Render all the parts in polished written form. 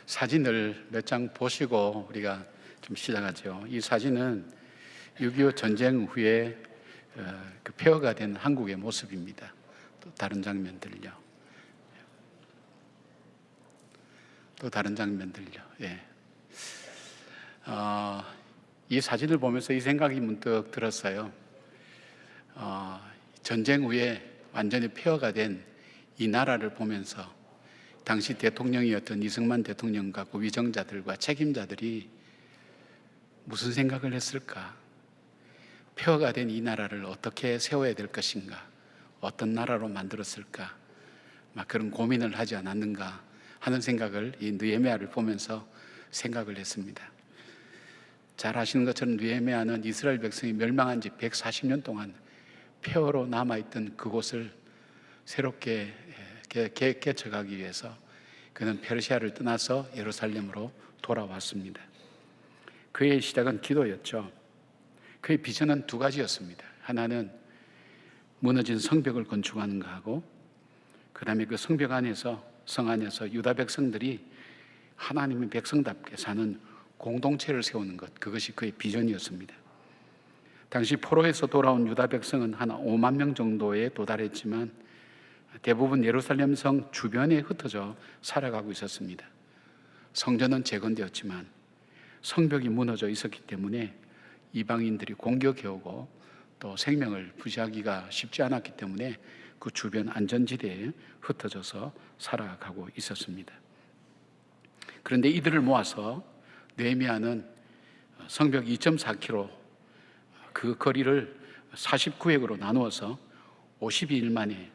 사진을 몇 장 보시고 우리가 좀 시작하죠. 이 사진은 6.25 전쟁 후에 그 폐허가 된 한국의 모습입니다. 또 다른 장면들요. 또 다른 장면들요. 예. 이 사진을 보면서 이 생각이 문득 들었어요. 전쟁 후에 완전히 폐허가 된 이 나라를 보면서 당시 대통령이었던 이승만 대통령과 그 위정자들과 책임자들이 무슨 생각을 했을까? 폐허가 된 이 나라를 어떻게 세워야 될 것인가? 어떤 나라로 만들었을까? 막 그런 고민을 하지 않았는가 하는 생각을 이 느헤미야를 보면서 생각을 했습니다. 잘 아시는 것처럼 느헤미야는 이스라엘 백성이 멸망한 지 140년 동안 폐허로 남아있던 그곳을 새롭게 개척하기 위해서 그는 페르시아를 떠나서 예루살렘으로 돌아왔습니다. 그의 시작은 기도였죠. 그의 비전은 두 가지였습니다. 하나는 무너진 성벽을 건축하는 거하고, 그 다음에 그 성벽 안에서, 성 안에서 유다 백성들이 하나님의 백성답게 사는 공동체를 세우는 것, 그것이 그의 비전이었습니다. 당시 포로에서 돌아온 유다 백성은 한 5만 명 정도에 도달했지만 대부분 예루살렘 성 주변에 흩어져 살아가고 있었습니다. 성전은 재건되었지만 성벽이 무너져 있었기 때문에 이방인들이 공격해오고 또 생명을 부지하기가 쉽지 않았기 때문에 그 주변 안전지대에 흩어져서 살아가고 있었습니다. 그런데 이들을 모아서 느헤미야는 성벽 2.4km 그 거리를 49획으로 나누어서 52일 만에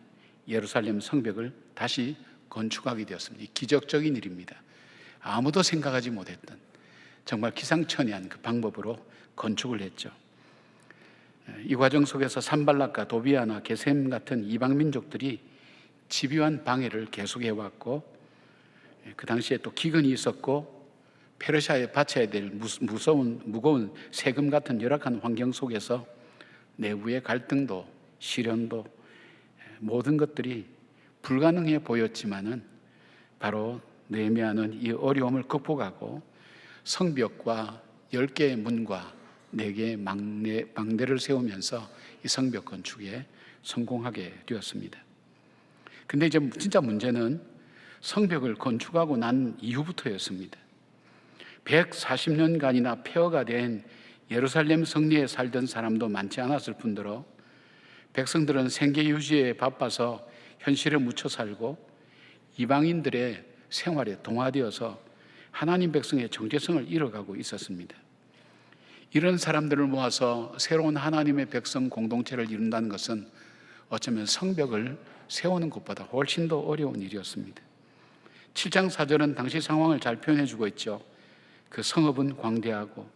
예루살렘 성벽을 다시 건축하게 되었습니다. 기적적인 일입니다. 아무도 생각하지 못했던 정말 기상천외한 그 방법으로 건축을 했죠. 이 과정 속에서 산발락과 도비아나 게셈 같은 이방 민족들이 집요한 방해를 계속해왔고, 그 당시에 또 기근이 있었고 페르시아에 바쳐야 될 무거운 세금 같은 열악한 환경 속에서 내부의 갈등도 시련도 모든 것들이 불가능해 보였지만은 바로 느헤미야는 이 어려움을 극복하고 성벽과 10개의 문과 4개의 망대를 세우면서 이 성벽 건축에 성공하게 되었습니다. 근데 이제 진짜 문제는 성벽을 건축하고 난 이후부터였습니다. 140년간이나 폐허가 된 예루살렘 성리에 살던 사람도 많지 않았을 뿐더러 백성들은 생계 유지에 바빠서 현실에 묻혀 살고 이방인들의 생활에 동화되어서 하나님 백성의 정체성을 잃어가고 있었습니다. 이런 사람들을 모아서 새로운 하나님의 백성 공동체를 이룬다는 것은 어쩌면 성벽을 세우는 것보다 훨씬 더 어려운 일이었습니다. 7장 4절은 당시 상황을 잘 표현해 주고 있죠. 그 성읍은 광대하고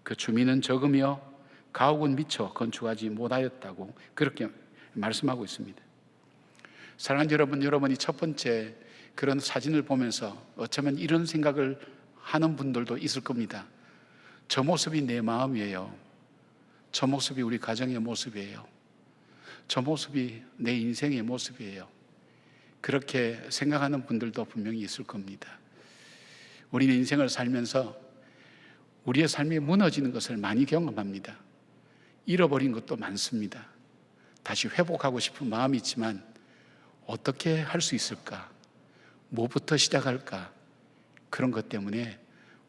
그 주민은 적으며 가옥은 미처 건축하지 못하였다고 그렇게 말씀하고 있습니다. 사랑하는 여러분, 여러분이 첫 번째 그런 사진을 보면서 어쩌면 이런 생각을 하는 분들도 있을 겁니다. 저 모습이 내 마음이에요. 저 모습이 우리 가정의 모습이에요. 저 모습이 내 인생의 모습이에요. 그렇게 생각하는 분들도 분명히 있을 겁니다. 우리는 인생을 살면서 우리의 삶이 무너지는 것을 많이 경험합니다. 잃어버린 것도 많습니다. 다시 회복하고 싶은 마음이 있지만 어떻게 할 수 있을까? 뭐부터 시작할까? 그런 것 때문에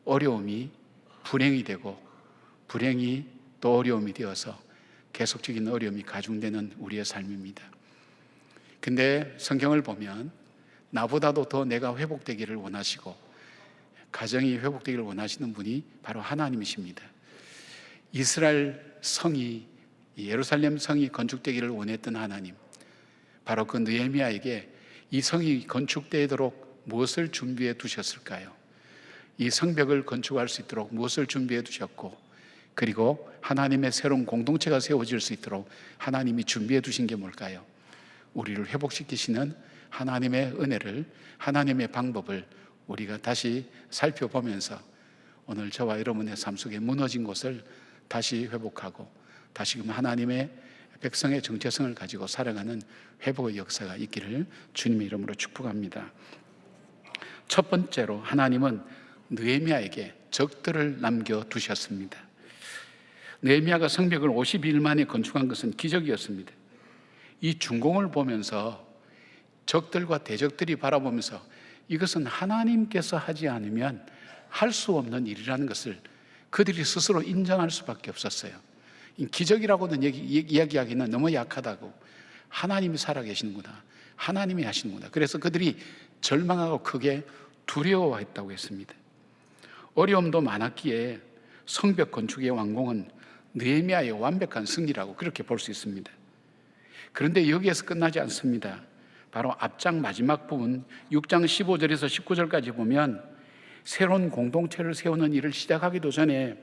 어려움이 불행이 되고 불행이 또 어려움이 되어서 계속적인 어려움이 가중되는 우리의 삶입니다. 근데 성경을 보면 나보다도 더 내가 회복되기를 원하시고 가정이 회복되기를 원하시는 분이 바로 하나님이십니다. 이스라엘 성이, 예루살렘 성이 건축되기를 원했던 하나님, 바로 그 느헤미야에게 이 성이 건축되도록 무엇을 준비해 두셨을까요? 이 성벽을 건축할 수 있도록 무엇을 준비해 두셨고, 그리고 하나님의 새로운 공동체가 세워질 수 있도록 하나님이 준비해 두신 게 뭘까요? 우리를 회복시키시는 하나님의 은혜를, 하나님의 방법을 우리가 다시 살펴보면서 오늘 저와 여러분의 삶 속에 무너진 곳을 다시 회복하고 다시금 하나님의 백성의 정체성을 가지고 살아가는 회복의 역사가 있기를 주님의 이름으로 축복합니다. 첫 번째로 하나님은 느헤미야에게 적들을 남겨두셨습니다. 느헤미야가 성벽을 52일 만에 건축한 것은 기적이었습니다. 이 준공을 보면서 적들과 대적들이 바라보면서 이것은 하나님께서 하지 않으면 할 수 없는 일이라는 것을 그들이 스스로 인정할 수밖에 없었어요. 기적이라고는 이야기하기는 너무 약하다고, 하나님이 살아계시는구나, 하나님이 하시는구나. 그래서 그들이 절망하고 크게 두려워했다고 했습니다. 어려움도 많았기에 성벽 건축의 완공은 느헤미야의 완벽한 승리라고 그렇게 볼 수 있습니다. 그런데 여기에서 끝나지 않습니다. 바로 앞장 마지막 부분 6장 15절에서 19절까지 보면 새로운 공동체를 세우는 일을 시작하기도 전에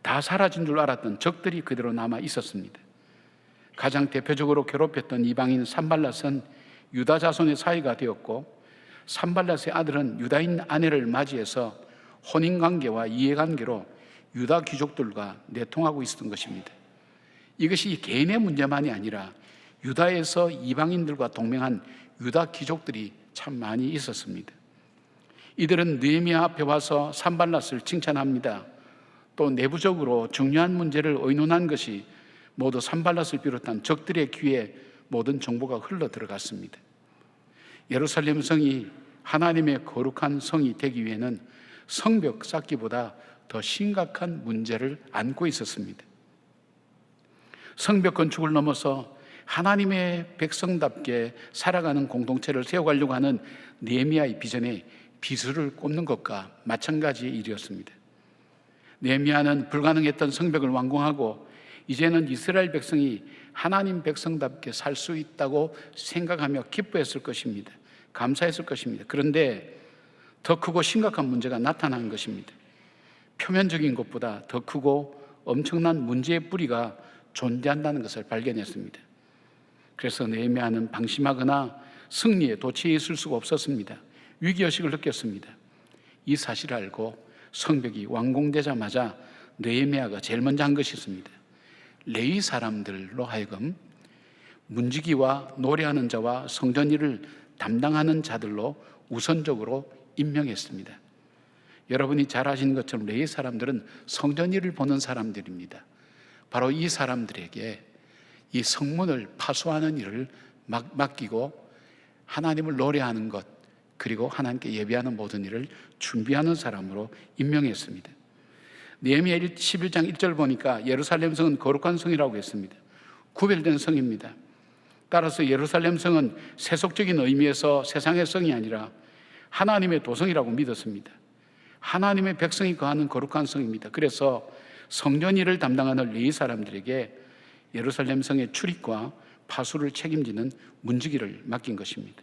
다 사라진 줄 알았던 적들이 그대로 남아 있었습니다. 가장 대표적으로 괴롭혔던 이방인 산발랏은 유다 자손의 사이가 되었고, 산발랏의 아들은 유다인 아내를 맞이해서 혼인관계와 이해관계로 유다 귀족들과 내통하고 있었던 것입니다. 이것이 개인의 문제만이 아니라 유다에서 이방인들과 동맹한 유다 귀족들이 참 많이 있었습니다. 이들은 느헤미야 앞에 와서 산발랏을 칭찬합니다. 또 내부적으로 중요한 문제를 의논한 것이 모두 산발랏을 비롯한 적들의 귀에 모든 정보가 흘러 들어갔습니다. 예루살렘 성이 하나님의 거룩한 성이 되기 위해는 성벽 쌓기보다 더 심각한 문제를 안고 있었습니다. 성벽 건축을 넘어서 하나님의 백성답게 살아가는 공동체를 세워가려고 하는 느헤미야의 비전에 비수를 꼽는 것과 마찬가지의 일이었습니다. 느헤미야는 불가능했던 성벽을 완공하고 이제는 이스라엘 백성이 하나님 백성답게 살 수 있다고 생각하며 기뻐했을 것입니다. 감사했을 것입니다. 그런데 더 크고 심각한 문제가 나타난 것입니다. 표면적인 것보다 더 크고 엄청난 문제의 뿌리가 존재한다는 것을 발견했습니다. 그래서 느헤미야는 방심하거나 승리에 도취해 있을 수가 없었습니다. 위기의식을 느꼈습니다. 이 사실을 알고 성벽이 완공되자마자 느헤미야가 제일 먼저 한 것이 있습니다. 레위 사람들로 하여금 문지기와 노래하는 자와 성전 일을 담당하는 자들로 우선적으로 임명했습니다. 여러분이 잘 아시는 것처럼 레위 사람들은 성전 일을 보는 사람들입니다. 바로 이 사람들에게 이 성문을 파수하는 일을 맡기고 하나님을 노래하는 것, 그리고 하나님께 예배하는 모든 일을 준비하는 사람으로 임명했습니다. 느헤미야 11장 1절 보니까 예루살렘 성은 거룩한 성이라고 했습니다. 구별된 성입니다. 따라서 예루살렘 성은 세속적인 의미에서 세상의 성이 아니라 하나님의 도성이라고 믿었습니다. 하나님의 백성이 거하는 거룩한 성입니다. 그래서 성전 일을 담당하는 레위 사람들에게 예루살렘 성의 출입과 파수를 책임지는 문지기를 맡긴 것입니다.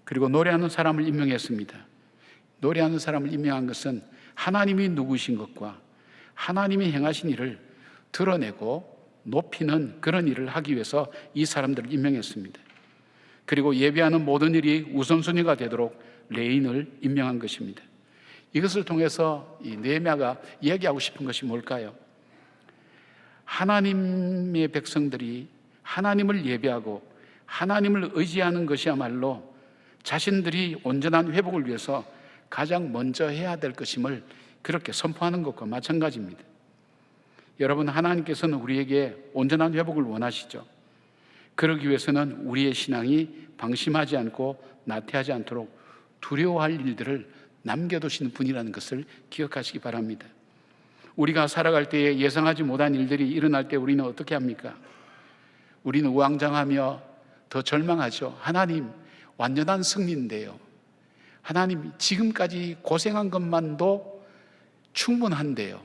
그리고 노래하는 사람을 임명했습니다. 노래하는 사람을 임명한 것은 하나님이 누구신 것과 하나님이 행하신 일을 드러내고 높이는 그런 일을 하기 위해서 이 사람들을 임명했습니다. 그리고 예배하는 모든 일이 우선순위가 되도록 레인을 임명한 것입니다. 이것을 통해서 이 느헤미야가 이야기하고 싶은 것이 뭘까요? 하나님의 백성들이 하나님을 예배하고 하나님을 의지하는 것이야말로 자신들이 온전한 회복을 위해서 가장 먼저 해야 될 것임을 그렇게 선포하는 것과 마찬가지입니다. 여러분, 하나님께서는 우리에게 온전한 회복을 원하시죠. 그러기 위해서는 우리의 신앙이 방심하지 않고 나태하지 않도록 두려워할 일들을 남겨두시는 분이라는 것을 기억하시기 바랍니다. 우리가 살아갈 때에 예상하지 못한 일들이 일어날 때 우리는 어떻게 합니까? 우리는 우왕좌왕하며 더 절망하죠. 하나님, 완전한 승리인데요. 하나님, 지금까지 고생한 것만도 충분한데요.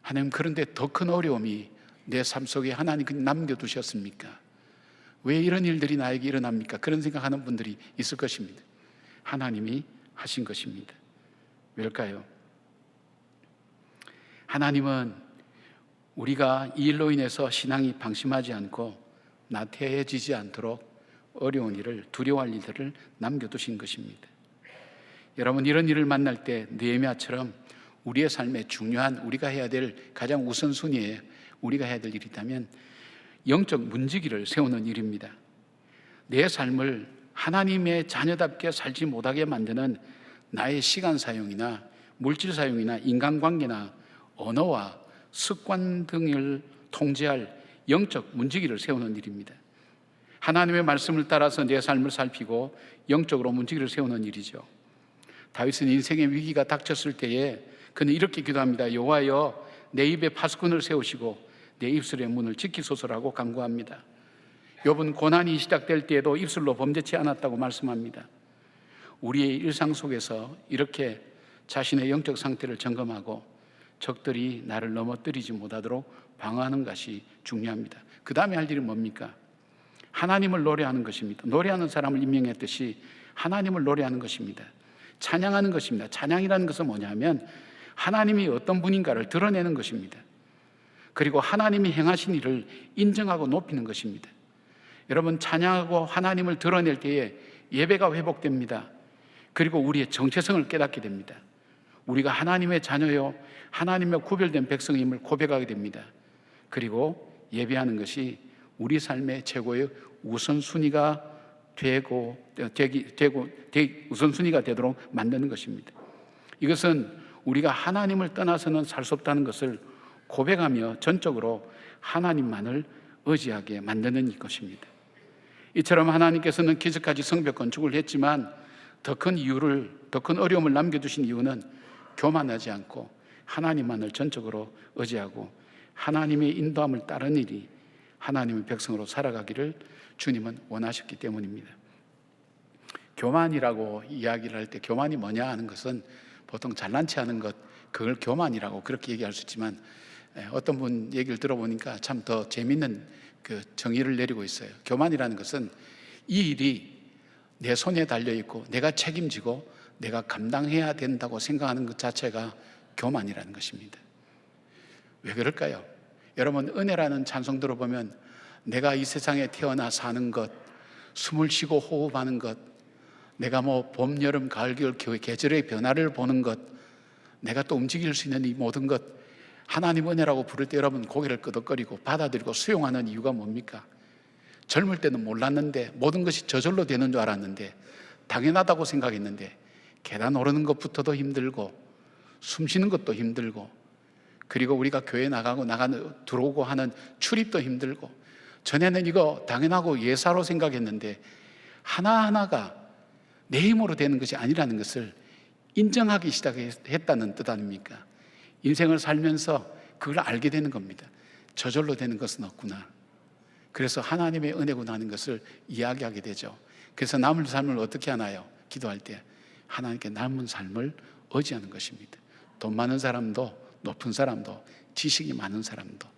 하나님, 그런데 더 큰 어려움이 내 삶 속에 하나님 남겨두셨습니까? 왜 이런 일들이 나에게 일어납니까? 그런 생각하는 분들이 있을 것입니다. 하나님이 하신 것입니다. 왜일까요? 하나님은 우리가 이 일로 인해서 신앙이 방심하지 않고 나태해지지 않도록 어려운 일을, 두려워할 일들을 남겨두신 것입니다. 여러분, 이런 일을 만날 때 느헤미야처럼 우리의 삶에 중요한, 우리가 해야 될 가장 우선순위에 우리가 해야 될 일이 있다면 영적 문지기를 세우는 일입니다. 내 삶을 하나님의 자녀답게 살지 못하게 만드는 나의 시간 사용이나 물질 사용이나 인간관계나 언어와 습관 등을 통제할 영적 문지기를 세우는 일입니다. 하나님의 말씀을 따라서 내 삶을 살피고 영적으로 문지기를 세우는 일이죠. 다윗은 인생의 위기가 닥쳤을 때에 그는 이렇게 기도합니다. 여호와여, 내 입에 파수꾼을 세우시고 내 입술의 문을 지키소서라고 간구합니다. 욥은 고난이 시작될 때에도 입술로 범죄치 않았다고 말씀합니다. 우리의 일상 속에서 이렇게 자신의 영적 상태를 점검하고 적들이 나를 넘어뜨리지 못하도록 방어하는 것이 중요합니다. 그 다음에 할 일이 뭡니까? 하나님을 노래하는 것입니다. 노래하는 사람을 임명했듯이 하나님을 노래하는 것입니다. 찬양하는 것입니다. 찬양이라는 것은 뭐냐면 하나님이 어떤 분인가를 드러내는 것입니다. 그리고 하나님이 행하신 일을 인정하고 높이는 것입니다. 여러분, 찬양하고 하나님을 드러낼 때에 예배가 회복됩니다. 그리고 우리의 정체성을 깨닫게 됩니다. 우리가 하나님의 자녀요, 하나님의 구별된 백성임을 고백하게 됩니다. 그리고 예배하는 것이 우리 삶의 최고의 우선순위가 우선순위가 되도록 만드는 것입니다. 이것은 우리가 하나님을 떠나서는 살 수 없다는 것을 고백하며 전적으로 하나님만을 의지하게 만드는 것입니다. 이처럼 하나님께서는 기적까지 성벽 건축을 했지만 더 큰 어려움을 남겨두신 이유는 교만하지 않고 하나님만을 전적으로 의지하고 하나님의 인도함을 따르는 일이 하나님의 백성으로 살아가기를 주님은 원하셨기 때문입니다. 교만이라고 이야기를 할 때 교만이 뭐냐 하는 것은 보통 잘난 체 하는 것, 그걸 교만이라고 그렇게 얘기할 수 있지만 어떤 분 얘기를 들어보니까 참 더 재밌는 그 정의를 내리고 있어요. 교만이라는 것은 이 일이 내 손에 달려있고 내가 책임지고 내가 감당해야 된다고 생각하는 것 자체가 교만이라는 것입니다. 왜 그럴까요? 여러분, 은혜라는 찬송 들어보면 내가 이 세상에 태어나 사는 것, 숨을 쉬고 호흡하는 것, 내가 봄, 여름, 가을, 겨울, 계절의 변화를 보는 것, 내가 또 움직일 수 있는 이 모든 것, 하나님 은혜라고 부를 때 여러분 고개를 끄덕거리고 받아들이고 수용하는 이유가 뭡니까? 젊을 때는 몰랐는데 모든 것이 저절로 되는 줄 알았는데 당연하다고 생각했는데 계단 오르는 것부터도 힘들고 숨 쉬는 것도 힘들고 그리고 우리가 교회 들어오고 하는 출입도 힘들고 전에는 이거 당연하고 예사로 생각했는데 하나하나가 내 힘으로 되는 것이 아니라는 것을 인정하기 시작했다는 뜻 아닙니까? 인생을 살면서 그걸 알게 되는 겁니다. 저절로 되는 것은 없구나. 그래서 하나님의 은혜구나 하는 것을 이야기하게 되죠. 그래서 남은 삶을 어떻게 하나요? 기도할 때 하나님께 남은 삶을 의지하는 것입니다. 돈 많은 사람도 높은 사람도 지식이 많은 사람도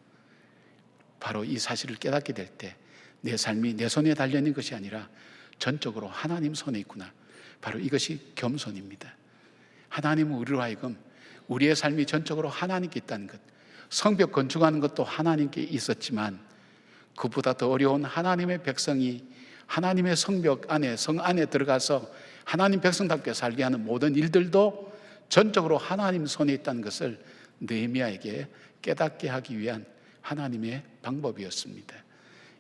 바로 이 사실을 깨닫게 될 때 내 삶이 내 손에 달려있는 것이 아니라 전적으로 하나님 손에 있구나. 바로 이것이 겸손입니다. 하나님은 우리로 하여금 우리의 삶이 전적으로 하나님께 있다는 것, 성벽 건축하는 것도 하나님께 있었지만 그보다 더 어려운 하나님의 백성이 하나님의 성벽 안에, 성 안에 들어가서 하나님 백성답게 살게 하는 모든 일들도 전적으로 하나님 손에 있다는 것을 느헤미야에게 깨닫게 하기 위한 하나님의 방법이었습니다.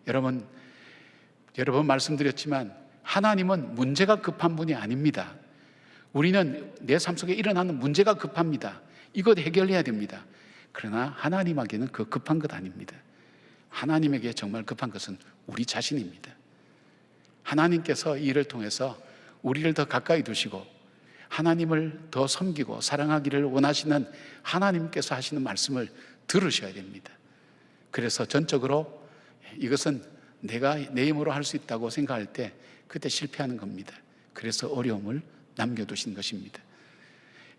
여러분, 여러 번 말씀드렸지만 하나님은 문제가 급한 분이 아닙니다. 우리는 내 삶 속에 일어나는 문제가 급합니다. 이것 해결해야 됩니다. 그러나 하나님에게는 그 급한 것 아닙니다. 하나님에게 정말 급한 것은 우리 자신입니다. 하나님께서 이 일을 통해서 우리를 더 가까이 두시고 하나님을 더 섬기고 사랑하기를 원하시는 하나님께서 하시는 말씀을 들으셔야 됩니다. 그래서 전적으로 이것은 내가 내 힘으로 할 수 있다고 생각할 때 그때 실패하는 겁니다. 그래서 어려움을 남겨두신 것입니다.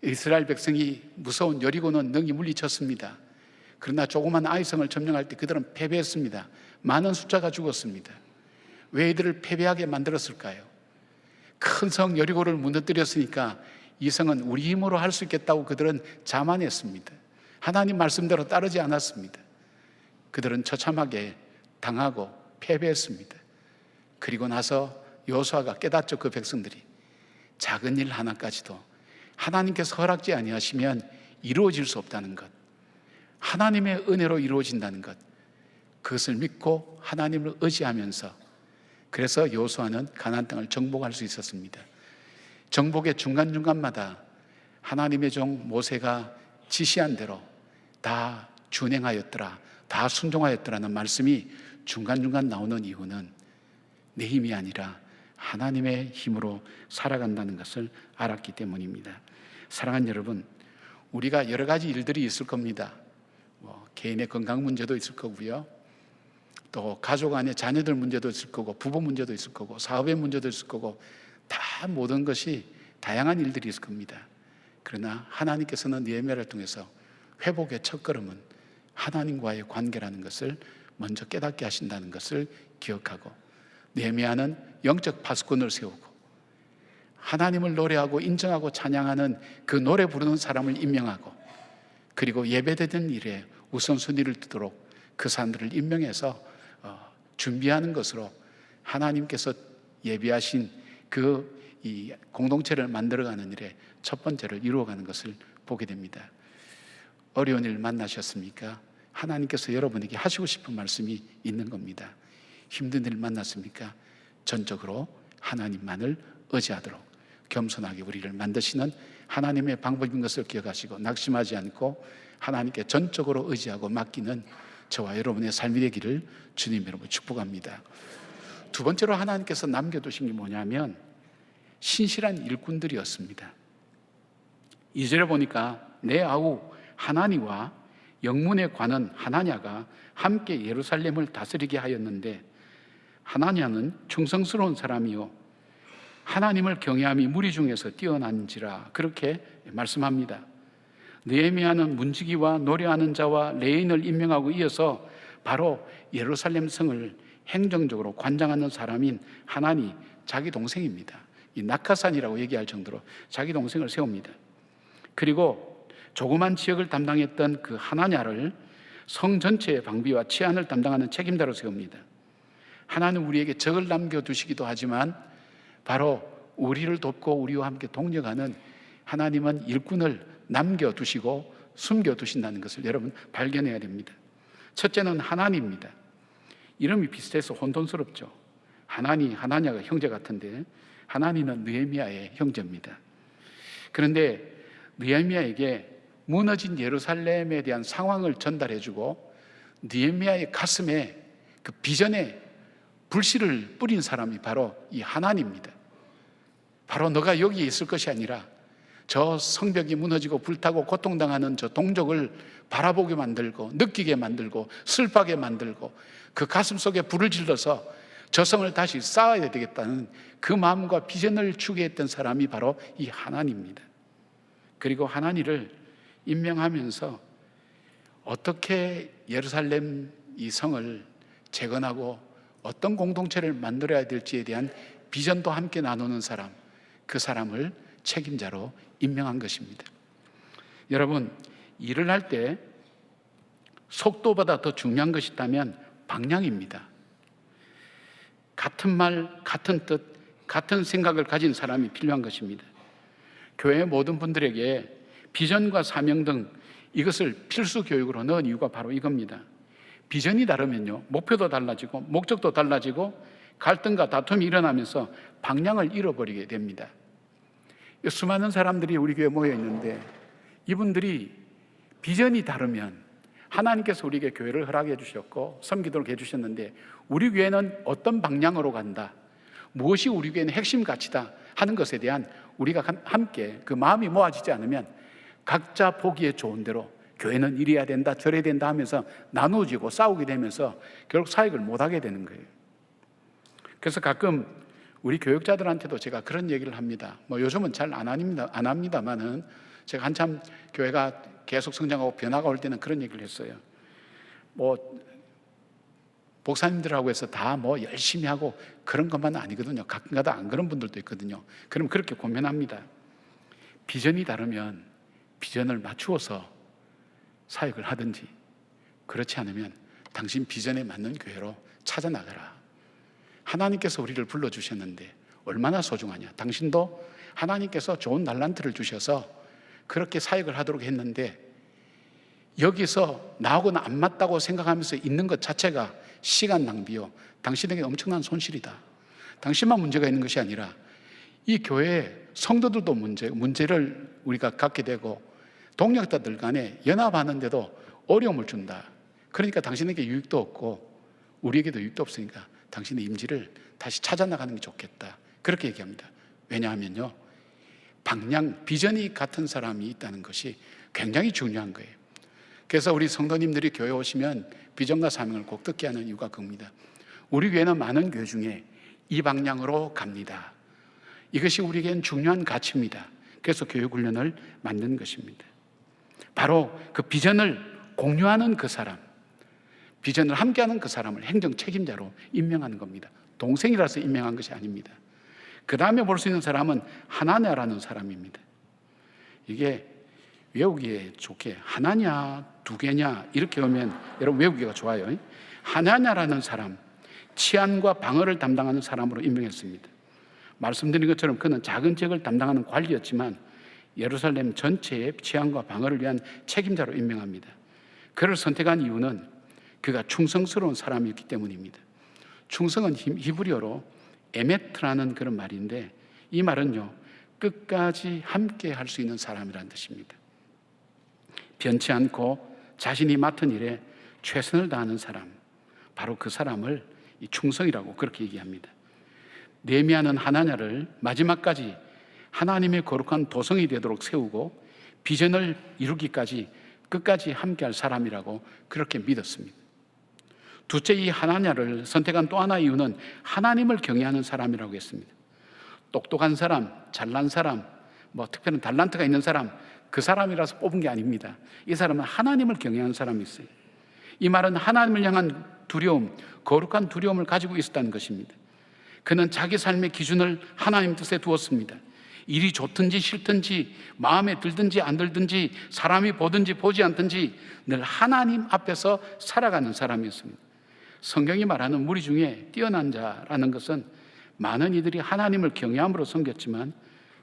이스라엘 백성이 무서운 여리고는 능히 물리쳤습니다. 그러나 조그만 아이성을 점령할 때 그들은 패배했습니다. 많은 숫자가 죽었습니다. 왜 이들을 패배하게 만들었을까요? 큰 성 여리고를 무너뜨렸으니까 이 성은 우리 힘으로 할 수 있겠다고 그들은 자만했습니다. 하나님 말씀대로 따르지 않았습니다. 그들은 처참하게 당하고 패배했습니다. 그리고 나서 여호수아가 깨닫죠. 그 백성들이 작은 일 하나까지도 하나님께서 허락지 아니하시면 이루어질 수 없다는 것, 하나님의 은혜로 이루어진다는 것, 그것을 믿고 하나님을 의지하면서 그래서 여호수아는 가나안 땅을 정복할 수 있었습니다. 정복의 중간중간마다 하나님의 종 모세가 지시한 대로 다 준행하였더라, 다 순종하였더라는 말씀이 중간중간 나오는 이유는 내 힘이 아니라 하나님의 힘으로 살아간다는 것을 알았기 때문입니다. 사랑하는 여러분, 우리가 여러 가지 일들이 있을 겁니다. 개인의 건강 문제도 있을 거고요, 또 가족 안에 자녀들 문제도 있을 거고, 부부 문제도 있을 거고, 사업의 문제도 있을 거고, 다 모든 것이 다양한 일들이 있을 겁니다. 그러나 하나님께서는 느헤미야를 통해서 회복의 첫걸음은 하나님과의 관계라는 것을 먼저 깨닫게 하신다는 것을 기억하고, 느헤미야는 영적 파수꾼을 세우고 하나님을 노래하고 인정하고 찬양하는 그 노래 부르는 사람을 임명하고, 그리고 예배되는 일에 우선순위를 두도록 그 사람들을 임명해서 준비하는 것으로 하나님께서 예비하신 이 공동체를 만들어가는 일에 첫 번째를 이루어가는 것을 보게 됩니다. 어려운 일 만나셨습니까? 하나님께서 여러분에게 하시고 싶은 말씀이 있는 겁니다. 힘든 일 만났습니까? 전적으로 하나님만을 의지하도록 겸손하게 우리를 만드시는 하나님의 방법인 것을 기억하시고 낙심하지 않고 하나님께 전적으로 의지하고 맡기는 저와 여러분의 삶이 되기를 주님 이름으로 축복합니다. 두 번째로 하나님께서 남겨두신 게 뭐냐면 신실한 일꾼들이었습니다. 2절에 보니까 내 아우 하나니와 영문에 관한 하나냐가 함께 예루살렘을 다스리게 하였는데, 하나냐는 충성스러운 사람이요 하나님을 경외함이 무리 중에서 뛰어난지라, 그렇게 말씀합니다. 느헤미야는 문지기와 노래하는 자와 레인을 임명하고 이어서 바로 예루살렘 성을 행정적으로 관장하는 사람인 하나니 자기 동생입니다. 이 낙하산이라고 얘기할 정도로 자기 동생을 세웁니다. 그리고 조그만 지역을 담당했던 그 하나냐를 성 전체의 방비와 치안을 담당하는 책임자로 세웁니다. 하나는 우리에게 적을 남겨두시기도 하지만 바로 우리를 돕고 우리와 함께 동력하는 하나님은 일꾼을 남겨두시고 숨겨두신다는 것을 여러분 발견해야 됩니다. 첫째는 하나니입니다. 이름이 비슷해서 혼돈스럽죠. 하나냐가 형제 같은데 하나니는 느헤미야의 형제입니다. 그런데 느헤미야에게 무너진 예루살렘에 대한 상황을 전달해주고 느헤미야의 가슴에 그 비전에 불씨를 뿌린 사람이 바로 이 하나니입니다. 바로 너가 여기에 있을 것이 아니라 저 성벽이 무너지고 불타고 고통당하는 저 동족을 바라보게 만들고 느끼게 만들고 슬퍼하게 만들고 그 가슴 속에 불을 질러서 저 성을 다시 쌓아야 되겠다는 그 마음과 비전을 주게 했던 사람이 바로 이 하나니입니다. 그리고 하나니를 임명하면서 어떻게 예루살렘 이 성을 재건하고 어떤 공동체를 만들어야 될지에 대한 비전도 함께 나누는 사람, 그 사람을 책임자로 임명한 것입니다. 여러분, 일을 할 때 속도보다 더 중요한 것이 있다면 방향입니다. 같은 말, 같은 뜻, 같은 생각을 가진 사람이 필요한 것입니다. 교회 모든 분들에게 비전과 사명 등 이것을 필수 교육으로 넣은 이유가 바로 이겁니다. 비전이 다르면요, 목표도 달라지고 목적도 달라지고 갈등과 다툼이 일어나면서 방향을 잃어버리게 됩니다. 수많은 사람들이 우리 교회에 모여 있는데 이분들이 비전이 다르면 하나님께서 우리에게 교회를 허락해 주셨고 섬기도록 해주셨는데 우리 교회는 어떤 방향으로 간다, 무엇이 우리 교회는 핵심 가치다 하는 것에 대한 우리가 함께 그 마음이 모아지지 않으면 각자 보기에 좋은 대로 교회는 이래야 된다 저래야 된다 하면서 나누어지고 싸우게 되면서 결국 사역을 못하게 되는 거예요. 그래서 가끔 우리 교육자들한테도 제가 그런 얘기를 합니다. 요즘은 잘 안 합니다만은 제가 한참 교회가 계속 성장하고 변화가 올 때는 그런 얘기를 했어요. 목사님들하고 해서 다 열심히 하고 그런 것만 아니거든요. 가끔가다 안 그런 분들도 있거든요. 그럼 그렇게 고민합니다. 비전이 다르면 비전을 맞추어서 사역을 하든지, 그렇지 않으면 당신 비전에 맞는 교회로 찾아나가라. 하나님께서 우리를 불러주셨는데 얼마나 소중하냐. 당신도 하나님께서 좋은 달란트를 주셔서 그렇게 사역을 하도록 했는데 여기서 나하고는 안 맞다고 생각하면서 있는 것 자체가 시간 낭비요, 당신에게 엄청난 손실이다. 당신만 문제가 있는 것이 아니라 이 교회의 성도들도 문제를 우리가 갖게 되고 동역자들 간에 연합하는데도 어려움을 준다. 그러니까 당신에게 유익도 없고 우리에게도 유익도 없으니까 당신의 임지를 다시 찾아나가는 게 좋겠다. 그렇게 얘기합니다. 왜냐하면요, 방향, 비전이 같은 사람이 있다는 것이 굉장히 중요한 거예요. 그래서 우리 성도님들이 교회 오시면 비전과 사명을 꼭 듣게 하는 이유가 그겁니다. 우리 교회는 많은 교회 중에 이 방향으로 갑니다. 이것이 우리에겐 중요한 가치입니다. 그래서 교육 훈련을 만든 것입니다. 바로 그 비전을 공유하는 그 사람, 비전을 함께하는 그 사람을 행정 책임자로 임명하는 겁니다. 동생이라서 임명한 것이 아닙니다. 그 다음에 볼 수 있는 사람은 하나냐라는 사람입니다. 이게 외우기에 좋게 하나냐 두 개냐 이렇게 오면 여러분 외우기가 좋아요. 하나냐라는 사람, 치안과 방어를 담당하는 사람으로 임명했습니다. 말씀드린 것처럼 그는 작은 지역을 담당하는 관리였지만 예루살렘 전체의 치안과 방어를 위한 책임자로 임명합니다. 그를 선택한 이유는 그가 충성스러운 사람이었기 때문입니다. 충성은 히브리어로 에메트라는 그런 말인데 이 말은요, 끝까지 함께 할 수 있는 사람이라는 뜻입니다. 변치 않고 자신이 맡은 일에 최선을 다하는 사람, 바로 그 사람을 이 충성이라고 그렇게 얘기합니다. 느헤미야는 하나냐를 마지막까지 하나님의 거룩한 도성이 되도록 세우고 비전을 이루기까지 끝까지 함께할 사람이라고 그렇게 믿었습니다. 둘째, 이 하나냐를 선택한 또 하나의 이유는 하나님을 경외하는 사람이라고 했습니다. 똑똑한 사람, 잘난 사람, 특별한 달란트가 있는 사람, 그 사람이라서 뽑은 게 아닙니다. 이 사람은 하나님을 경외하는 사람이 있어요. 이 말은 하나님을 향한 두려움, 거룩한 두려움을 가지고 있었다는 것입니다. 그는 자기 삶의 기준을 하나님 뜻에 두었습니다. 일이 좋든지 싫든지 마음에 들든지 안 들든지 사람이 보든지 보지 않든지 늘 하나님 앞에서 살아가는 사람이었습니다. 성경이 말하는 무리 중에 뛰어난 자라는 것은 많은 이들이 하나님을 경외함으로 섬겼지만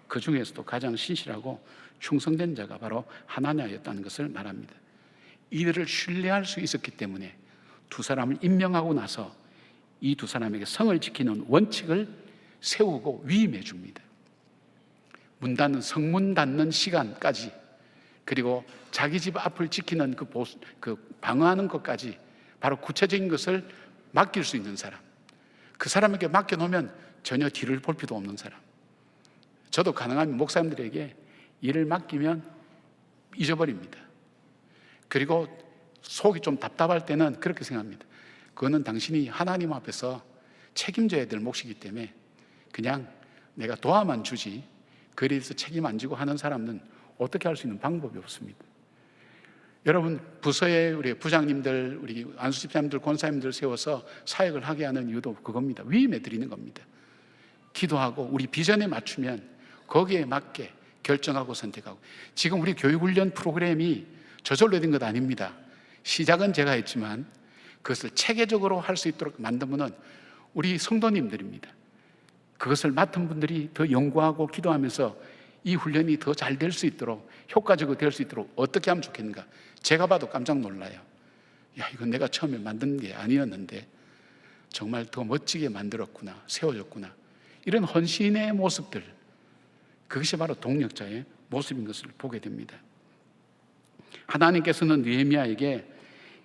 그 중에서도 가장 신실하고 충성된 자가 바로 하나냐였다는 것을 말합니다. 이들을 신뢰할 수 있었기 때문에 두 사람을 임명하고 나서 이 두 사람에게 성을 지키는 원칙을 세우고 위임해 줍니다. 성문 닫는 시간까지, 그리고 자기 집 앞을 지키는 방어하는 것까지 바로 구체적인 것을 맡길 수 있는 사람, 그 사람에게 맡겨놓으면 전혀 뒤를 볼 필요도 없는 사람. 저도 가능하면 목사님들에게 일을 맡기면 잊어버립니다. 그리고 속이 좀 답답할 때는 그렇게 생각합니다. 그거는 당신이 하나님 앞에서 책임져야 될 몫이기 때문에 그냥 내가 도와만 주지 그에 대해서 책임 안 지고 하는 사람은 어떻게 할 수 있는 방법이 없습니다. 여러분, 부서에 우리 부장님들, 우리 안수집사님들, 권사님들 세워서 사역을 하게 하는 이유도 그겁니다. 위임해 드리는 겁니다. 기도하고 우리 비전에 맞추면 거기에 맞게 결정하고 선택하고. 지금 우리 교육훈련 프로그램이 저절로 된 것 아닙니다. 시작은 제가 했지만 그것을 체계적으로 할 수 있도록 만든 분은 우리 성도님들입니다. 그것을 맡은 분들이 더 연구하고 기도하면서 이 훈련이 더 잘 될 수 있도록, 효과적으로 될 수 있도록 어떻게 하면 좋겠는가. 제가 봐도 깜짝 놀라요. 이건 내가 처음에 만든 게 아니었는데 정말 더 멋지게 만들었구나, 세워졌구나. 이런 헌신의 모습들, 그것이 바로 동력자의 모습인 것을 보게 됩니다. 하나님께서는 느헤미야에게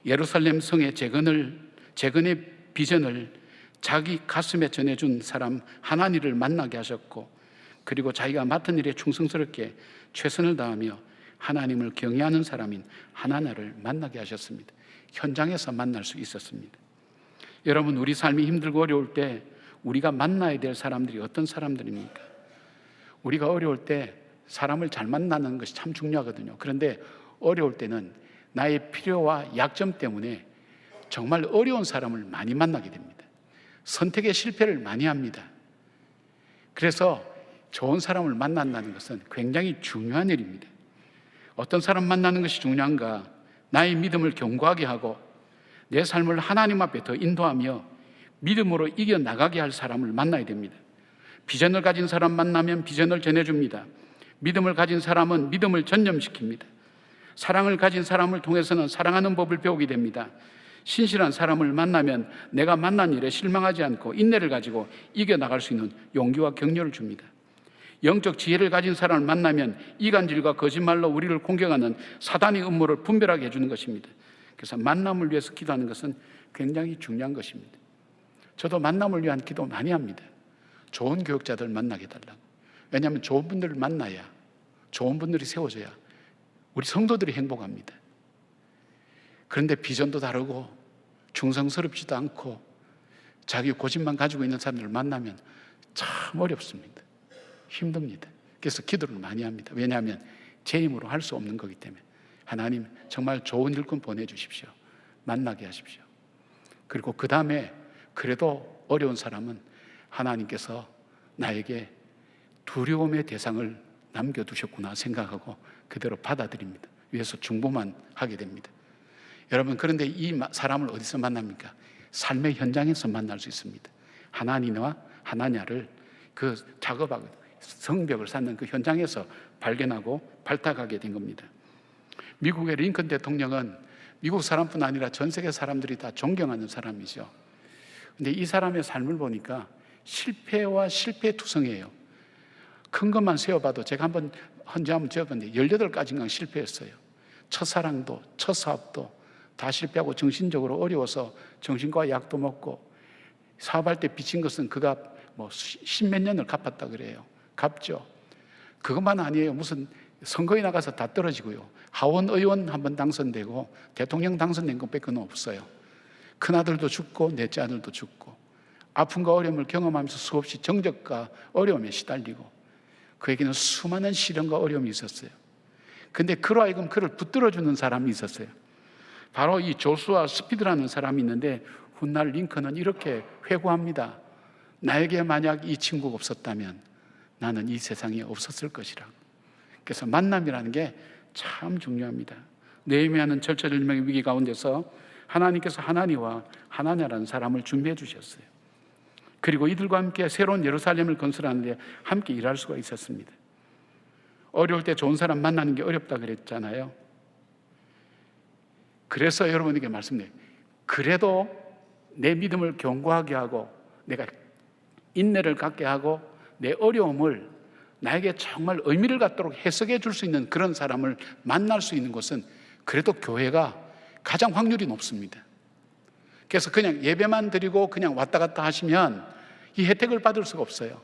예루살렘 성의 재건의 비전을 자기 가슴에 전해준 사람 하나니를 만나게 하셨고, 그리고 자기가 맡은 일에 충성스럽게 최선을 다하며 하나님을 경외하는 사람인 하나냐를 만나게 하셨습니다. 현장에서 만날 수 있었습니다. 여러분, 우리 삶이 힘들고 어려울 때 우리가 만나야 될 사람들이 어떤 사람들입니까? 우리가 어려울 때 사람을 잘 만나는 것이 참 중요하거든요. 그런데 어려울 때는 나의 필요와 약점 때문에 정말 어려운 사람을 많이 만나게 됩니다. 선택의 실패를 많이 합니다. 그래서 좋은 사람을 만난다는 것은 굉장히 중요한 일입니다. 어떤 사람 만나는 것이 중요한가? 나의 믿음을 견고하게 하고 내 삶을 하나님 앞에 더 인도하며 믿음으로 이겨나가게 할 사람을 만나야 됩니다. 비전을 가진 사람 만나면 비전을 전해줍니다. 믿음을 가진 사람은 믿음을 전념시킵니다. 사랑을 가진 사람을 통해서는 사랑하는 법을 배우게 됩니다. 신실한 사람을 만나면 내가 만난 일에 실망하지 않고 인내를 가지고 이겨나갈 수 있는 용기와 격려를 줍니다. 영적 지혜를 가진 사람을 만나면 이간질과 거짓말로 우리를 공격하는 사단의 음모를 분별하게 해주는 것입니다. 그래서 만남을 위해서 기도하는 것은 굉장히 중요한 것입니다. 저도 만남을 위한 기도 많이 합니다. 좋은 교육자들 만나게 해달라고. 왜냐하면 좋은 분들을 만나야, 좋은 분들이 세워져야 우리 성도들이 행복합니다. 그런데 비전도 다르고 충성스럽지도 않고 자기 고집만 가지고 있는 사람들을 만나면 참 어렵습니다. 힘듭니다. 그래서 기도를 많이 합니다. 왜냐하면 제 힘으로 할 수 없는 거기 때문에. 하나님 정말 좋은 일꾼 보내주십시오. 만나게 하십시오. 그리고 그 다음에 그래도 어려운 사람은 하나님께서 나에게 두려움의 대상을 남겨두셨구나 생각하고 그대로 받아들입니다. 위해서 중보만 하게 됩니다. 여러분, 그런데 이 사람을 어디서 만납니까? 삶의 현장에서 만날 수 있습니다. 하나니와 하나냐를 그 작업하고 성벽을 쌓는 그 현장에서 발견하고 발탁하게 된 겁니다. 미국의 링컨 대통령은 미국 사람뿐 아니라 전 세계 사람들이 다 존경하는 사람이죠. 근데 이 사람의 삶을 보니까 실패와 실패투성이에요. 큰 것만 세워봐도 제가 한번 지어봤는데 18가지인가 실패했어요. 첫사랑도 첫 사업도 다 실패하고 정신적으로 어려워서 정신과 약도 먹고 사업할 때 빚진 것은 그가 십몇 년을 갚았다 그래요. 갚죠. 그것만 아니에요. 무슨 선거에 나가서 다 떨어지고요. 하원 의원 한번 당선되고 대통령 당선된 것밖에 없어요. 큰아들도 죽고 넷째 아들도 죽고 아픔과 어려움을 경험하면서 수없이 정적과 어려움에 시달리고 그에게는 수많은 시련과 어려움이 있었어요. 근데 그로 하여금 그를 붙들어주는 사람이 있었어요. 바로 이 조슈아 스피드라는 사람이 있는데 훗날 링컨은 이렇게 회고합니다. 나에게 만약 이 친구가 없었다면 나는 이 세상에 없었을 것이라. 그래서 만남이라는 게 참 중요합니다. 느헤미야는 절체절명의 위기 가운데서 하나님께서 하나니와 하나냐라는 사람을 준비해 주셨어요. 그리고 이들과 함께 새로운 예루살렘을 건설하는데 함께 일할 수가 있었습니다. 어려울 때 좋은 사람 만나는 게 어렵다 그랬잖아요. 그래서 여러분에게 말씀드려요. 그래도 내 믿음을 견고하게 하고 내가 인내를 갖게 하고 내 어려움을 나에게 정말 의미를 갖도록 해석해 줄 수 있는 그런 사람을 만날 수 있는 곳은 그래도 교회가 가장 확률이 높습니다. 그래서 그냥 예배만 드리고 그냥 왔다 갔다 하시면 이 혜택을 받을 수가 없어요.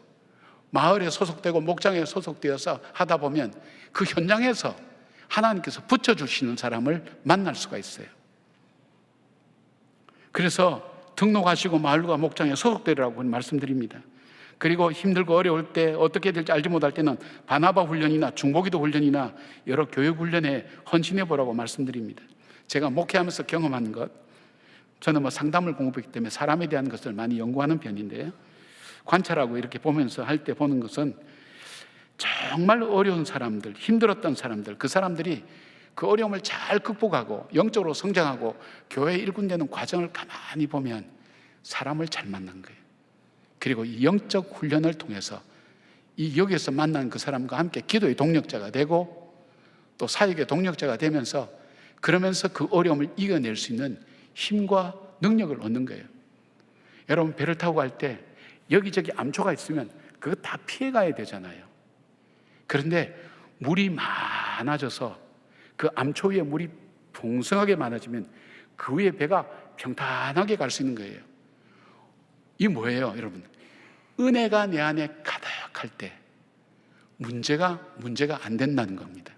마을에 소속되고 목장에 소속되어서 하다 보면 그 현장에서 하나님께서 붙여주시는 사람을 만날 수가 있어요. 그래서 등록하시고 마을과 목장에 소속되라고 말씀드립니다. 그리고 힘들고 어려울 때 어떻게 될지 알지 못할 때는 바나바 훈련이나 중보기도 훈련이나 여러 교육 훈련에 헌신해 보라고 말씀드립니다. 제가 목회하면서 경험한 것, 저는 상담을 공부했기 때문에 사람에 대한 것을 많이 연구하는 편인데 관찰하고 이렇게 보면서 할 때 보는 것은 정말 어려운 사람들, 힘들었던 사람들, 그 사람들이 그 어려움을 잘 극복하고 영적으로 성장하고 교회 일꾼되는 과정을 가만히 보면 사람을 잘 만난 거예요. 그리고 이 영적 훈련을 통해서 이 여기에서 만난 그 사람과 함께 기도의 동력자가 되고 또 사역의 동력자가 되면서 그러면서 그 어려움을 이겨낼 수 있는 힘과 능력을 얻는 거예요. 여러분, 배를 타고 갈 때 여기저기 암초가 있으면 그거 다 피해가야 되잖아요. 그런데 물이 많아져서 그 암초 위에 물이 풍성하게 많아지면 그 위에 배가 평탄하게 갈 수 있는 거예요. 이 뭐예요, 여러분? 은혜가 내 안에 가득할 때 문제가 안 된다는 겁니다.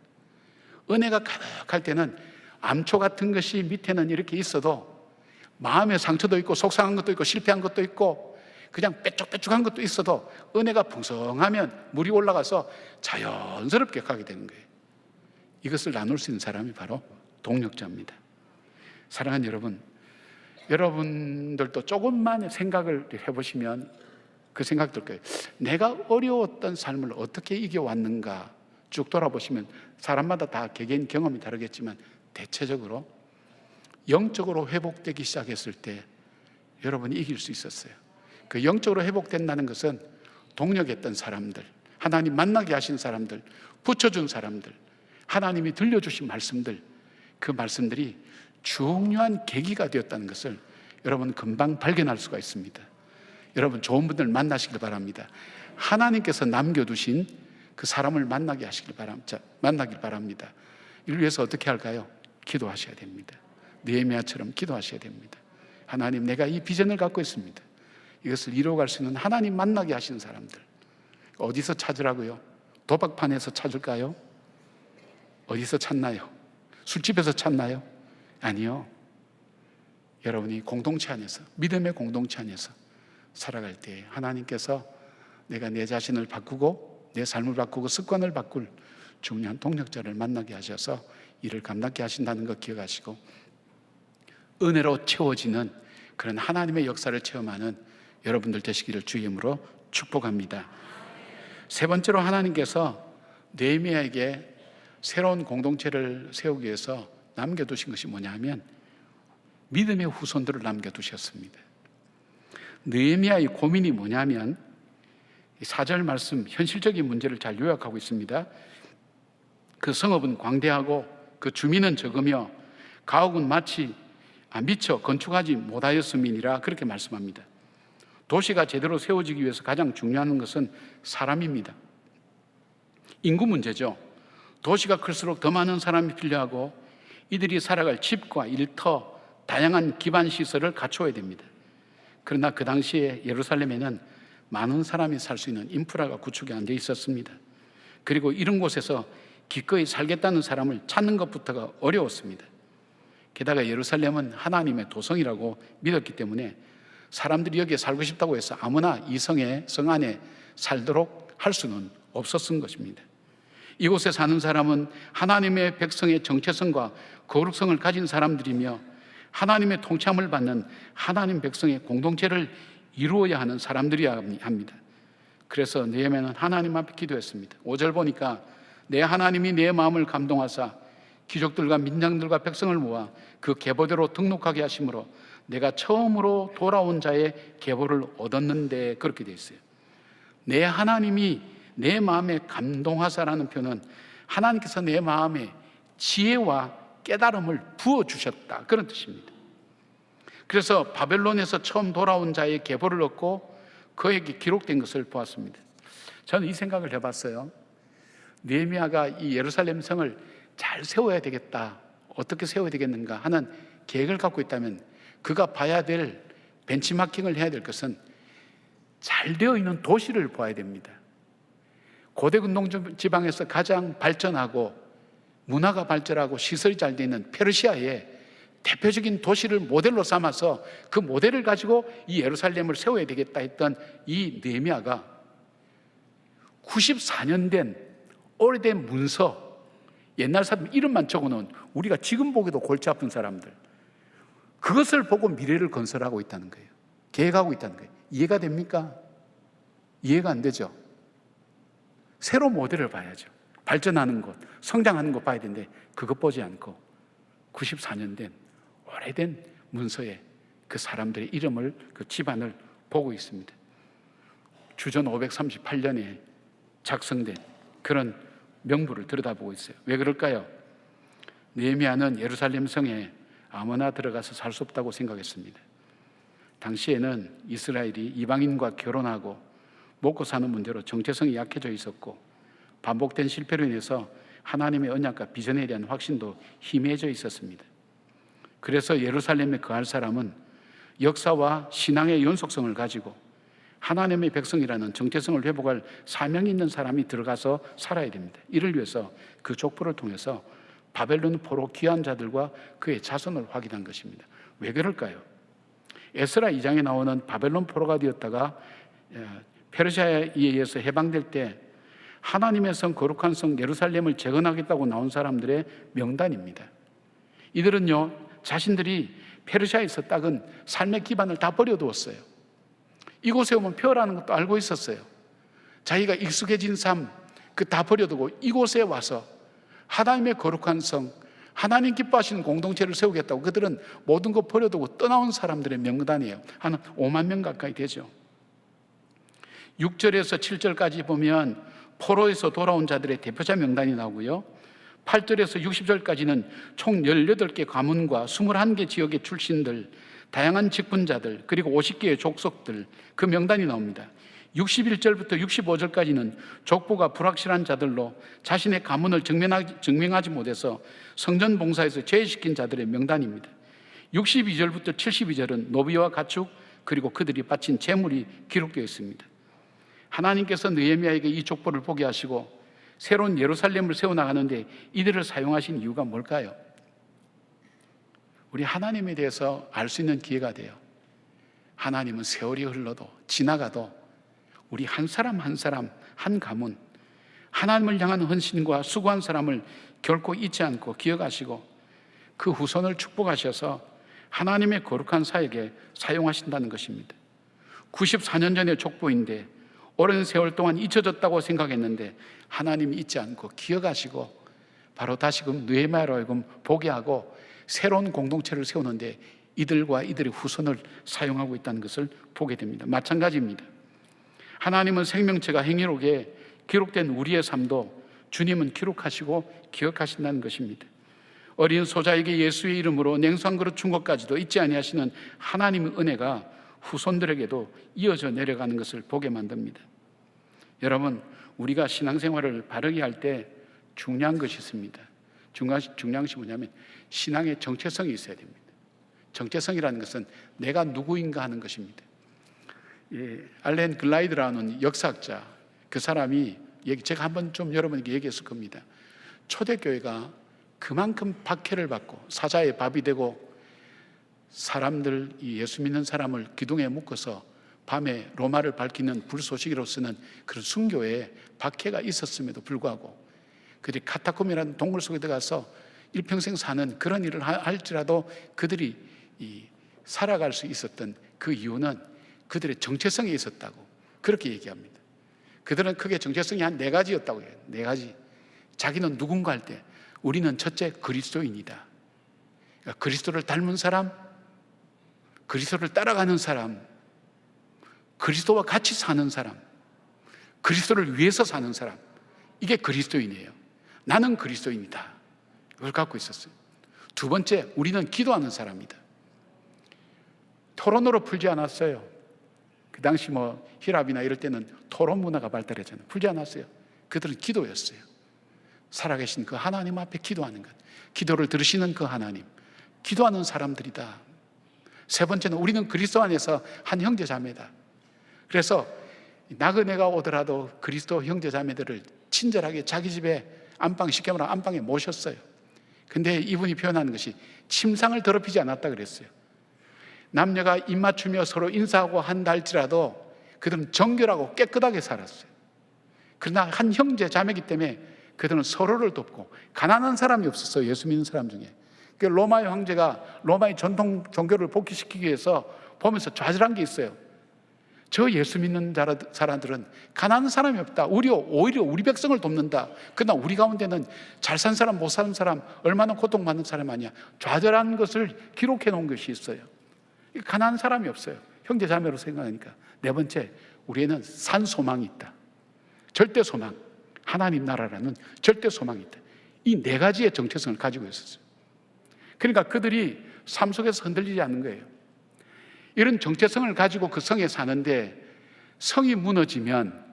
은혜가 가득할 때는 암초 같은 것이 밑에는 이렇게 있어도 마음의 상처도 있고 속상한 것도 있고 실패한 것도 있고 그냥 빼쭉빼쭉한 것도 있어도 은혜가 풍성하면 물이 올라가서 자연스럽게 가게 되는 거예요. 이것을 나눌 수 있는 사람이 바로 동력자입니다. 사랑하는 여러분, 여러분들도 조금만 생각을 해보시면 그 생각 들 거예요. 내가 어려웠던 삶을 어떻게 이겨왔는가 쭉 돌아보시면 사람마다 다 개개인 경험이 다르겠지만 대체적으로 영적으로 회복되기 시작했을 때 여러분이 이길 수 있었어요. 그 영적으로 회복된다는 것은 동력했던 사람들, 하나님 만나게 하신 사람들, 붙여준 사람들, 하나님이 들려주신 말씀들, 그 말씀들이 중요한 계기가 되었다는 것을 여러분 금방 발견할 수가 있습니다. 여러분 좋은 분들 만나시길 바랍니다. 하나님께서 남겨두신 그 사람을 만나길 바랍니다. 이를 위해서 어떻게 할까요? 기도하셔야 됩니다. 느헤미야처럼 기도하셔야 됩니다. 하나님, 내가 이 비전을 갖고 있습니다. 이것을 이루어갈 수 있는 하나님 만나게 하시는 사람들 어디서 찾으라고요? 도박판에서 찾을까요? 어디서 찾나요? 술집에서 찾나요? 아니요. 여러분이 공동체 안에서, 믿음의 공동체 안에서 살아갈 때 하나님께서 내가 내 자신을 바꾸고 내 삶을 바꾸고 습관을 바꿀 중요한 동력자를 만나게 하셔서 이를 감당케 하신다는 것 기억하시고, 은혜로 채워지는 그런 하나님의 역사를 체험하는 여러분들 되시기를 주의 이름으로 축복합니다. 세 번째로 하나님께서 느헤미야에게 새로운 공동체를 세우기 위해서 남겨두신 것이 뭐냐 하면 믿음의 후손들을 남겨두셨습니다. 느헤미야의 고민이 뭐냐면 4절 말씀 현실적인 문제를 잘 요약하고 있습니다. 그 성읍은 광대하고 그 주민은 적으며 가옥은 마치 미처 건축하지 못하였음이니라, 그렇게 말씀합니다. 도시가 제대로 세워지기 위해서 가장 중요한 것은 사람입니다. 인구 문제죠. 도시가 클수록 더 많은 사람이 필요하고 이들이 살아갈 집과 일터, 다양한 기반 시설을 갖춰야 됩니다. 그러나 그 당시에 예루살렘에는 많은 사람이 살 수 있는 인프라가 구축이 안 돼 있었습니다. 그리고 이런 곳에서 기꺼이 살겠다는 사람을 찾는 것부터가 어려웠습니다. 게다가 예루살렘은 하나님의 도성이라고 믿었기 때문에 사람들이 여기에 살고 싶다고 해서 아무나 이 성 안에 살도록 할 수는 없었던 것입니다. 이곳에 사는 사람은 하나님의 백성의 정체성과 거룩성을 가진 사람들이며 하나님의 통치함을 받는 하나님 백성의 공동체를 이루어야 하는 사람들이어야 합니다. 그래서 느헤미야는 하나님 앞에 기도했습니다. 5절 보니까 내 하나님이 내 마음을 감동하사 귀족들과 민장들과 백성을 모아 그 계보대로 등록하게 하심으로 내가 처음으로 돌아온 자의 계보를 얻었는데, 그렇게 되어 있어요. 내 하나님이 내 마음에 감동하사라는 표현은 하나님께서 내 마음에 지혜와 깨달음을 부어주셨다, 그런 뜻입니다. 그래서 바벨론에서 처음 돌아온 자의 계보를 얻고 그에게 기록된 것을 보았습니다. 저는 이 생각을 해봤어요. 느헤미야가 이 예루살렘 성을 잘 세워야 되겠다, 어떻게 세워야 되겠는가 하는 계획을 갖고 있다면 그가 봐야 될, 벤치마킹을 해야 될 것은 잘 되어 있는 도시를 봐야 됩니다. 고대 근동 지방에서 가장 발전하고 문화가 발전하고 시설이 잘 되어 있는 페르시아의 대표적인 도시를 모델로 삼아서 그 모델을 가지고 이 예루살렘을 세워야 되겠다 했던 이 느헤미야가 94년 된 오래된 문서, 옛날 사람 이름만 적어놓은, 우리가 지금 보기도 골치 아픈 사람들, 그것을 보고 미래를 건설하고 있다는 거예요. 계획하고 있다는 거예요. 이해가 됩니까? 이해가 안 되죠? 새로 모델을 봐야죠. 발전하는 것, 성장하는 것 봐야 되는데 그것 보지 않고 94년 된 오래된 문서에 그 사람들의 이름을, 그 집안을 보고 있습니다. 주전 538년에 작성된 그런 명부를 들여다보고 있어요. 왜 그럴까요? 느헤미야는 예루살렘 성에 아무나 들어가서 살 수 없다고 생각했습니다. 당시에는 이스라엘이 이방인과 결혼하고 먹고 사는 문제로 정체성이 약해져 있었고 반복된 실패로 인해서 하나님의 언약과 비전에 대한 확신도 희미해져 있었습니다. 그래서 예루살렘에 거할 사람은 역사와 신앙의 연속성을 가지고 하나님의 백성이라는 정체성을 회복할 사명이 있는 사람이 들어가서 살아야 됩니다. 이를 위해서 그 족보를 통해서 바벨론 포로 귀한 자들과 그의 자손을 확인한 것입니다. 왜 그럴까요? 에스라 2장에 나오는 바벨론 포로가 되었다가 페르시아에 의해서 해방될 때 하나님의 성, 거룩한 성 예루살렘을 재건하겠다고 나온 사람들의 명단입니다. 이들은요, 자신들이 페르시아에서 닦은 삶의 기반을 다 버려두었어요. 이곳에 오면 표라는 것도 알고 있었어요. 자기가 익숙해진 삶, 그 다 버려두고 이곳에 와서 하나님의 거룩한 성, 하나님 기뻐하시는 공동체를 세우겠다고 그들은 모든 것 버려두고 떠나온 사람들의 명단이에요. 한 5만 명 가까이 되죠. 6절에서 7절까지 보면 포로에서 돌아온 자들의 대표자 명단이 나오고요, 8절에서 60절까지는 총 18개 가문과 21개 지역의 출신들, 다양한 직분자들, 그리고 50개의 족속들, 그 명단이 나옵니다. 61절부터 65절까지는 족보가 불확실한 자들로 자신의 가문을 증명하지 못해서 성전 봉사에서 제외시킨 자들의 명단입니다. 62절부터 72절은 노비와 가축, 그리고 그들이 바친 재물이 기록되어 있습니다. 하나님께서 느헤미야에게 이 족보를 보게 하시고 새로운 예루살렘을 세워나가는데 이들을 사용하신 이유가 뭘까요? 우리 하나님에 대해서 알 수 있는 기회가 돼요. 하나님은 세월이 흘러도 지나가도 우리 한 사람 한 사람, 한 가문, 하나님을 향한 헌신과 수고한 사람을 결코 잊지 않고 기억하시고 그 후손을 축복하셔서 하나님의 거룩한 사역에 사용하신다는 것입니다. 94년 전의 족보인데 오랜 세월 동안 잊혀졌다고 생각했는데 하나님이 잊지 않고 기억하시고 바로 다시금 느헤미야로 하여금 보게 하고 새로운 공동체를 세우는데 이들과 이들의 후손을 사용하고 있다는 것을 보게 됩니다. 마찬가지입니다. 하나님은 생명체가 행위록에 기록된 우리의 삶도 주님은 기록하시고 기억하신다는 것입니다. 어린 소자에게 예수의 이름으로 냉수 한 그릇 준 것까지도 잊지 아니하시는 하나님의 은혜가 후손들에게도 이어져 내려가는 것을 보게 만듭니다. 여러분, 우리가 신앙생활을 바르게 할 때 중요한 것이 있습니다. 중요한 것이 뭐냐면 신앙의 정체성이 있어야 됩니다. 정체성이라는 것은 내가 누구인가 하는 것입니다. 알렌 글라이드라는 역사학자, 그 사람이 제가 한번 좀 여러분에게 얘기했을 겁니다. 초대교회가 그만큼 박해를 받고 사자의 밥이 되고 사람들, 이 예수 믿는 사람을 기둥에 묶어서 밤에 로마를 밝히는 불쏘시개로 쓰는 그런 순교에 박해가 있었음에도 불구하고 그들이 카타콤이라는 동굴 속에 들어가서 일평생 사는 그런 일을 할지라도 그들이 살아갈 수 있었던 그 이유는 그들의 정체성에 있었다고 그렇게 얘기합니다. 그들은 크게 정체성이 한 4가지였다고 해요. 4가지. 자기는 누군가 할 때 우리는 첫째 그리스도인이다. 그러니까 그리스도를 닮은 사람, 그리스도를 따라가는 사람, 그리스도와 같이 사는 사람, 그리스도를 위해서 사는 사람, 이게 그리스도인이에요. 나는 그리스도인이다. 이걸 갖고 있었어요. 두 번째, 우리는 기도하는 사람이다. 토론으로 풀지 않았어요. 그 당시 히랍이나 이럴 때는 토론 문화가 발달했잖아요. 풀지 않았어요. 그들은 기도였어요. 살아계신 그 하나님 앞에 기도하는 것, 기도를 들으시는 그 하나님, 기도하는 사람들이다. 세 번째는 우리는 그리스도 안에서 한 형제 자매다. 그래서 나그네가 오더라도 그리스도 형제 자매들을 친절하게 자기 집에 안방, 쉽게 말하면 안방에 모셨어요. 근데 이분이 표현하는 것이 침상을 더럽히지 않았다 그랬어요. 남녀가 입맞추며 서로 인사하고 한다 할지라도 그들은 정결하고 깨끗하게 살았어요. 그러나 한 형제 자매이기 때문에 그들은 서로를 돕고, 가난한 사람이 없었어요. 예수 믿는 사람 중에. 로마의 황제가 로마의 전통 종교를 복귀시키기 위해서 보면서 좌절한 게 있어요. 저 예수 믿는 사람들은 가난한 사람이 없다. 오히려 우리 백성을 돕는다. 그러나 우리 가운데는 잘 산 사람, 못 사는 사람, 얼마나 고통받는 사람 아니야. 좌절한 것을 기록해 놓은 것이 있어요. 가난한 사람이 없어요. 형제 자매로 생각하니까. 네 번째, 우리에는 산 소망이 있다. 절대 소망, 하나님 나라라는 절대 소망이 있다. 이 4가지의 정체성을 가지고 있었어요. 그러니까 그들이 삶 속에서 흔들리지 않는 거예요. 이런 정체성을 가지고 그 성에 사는데 성이 무너지면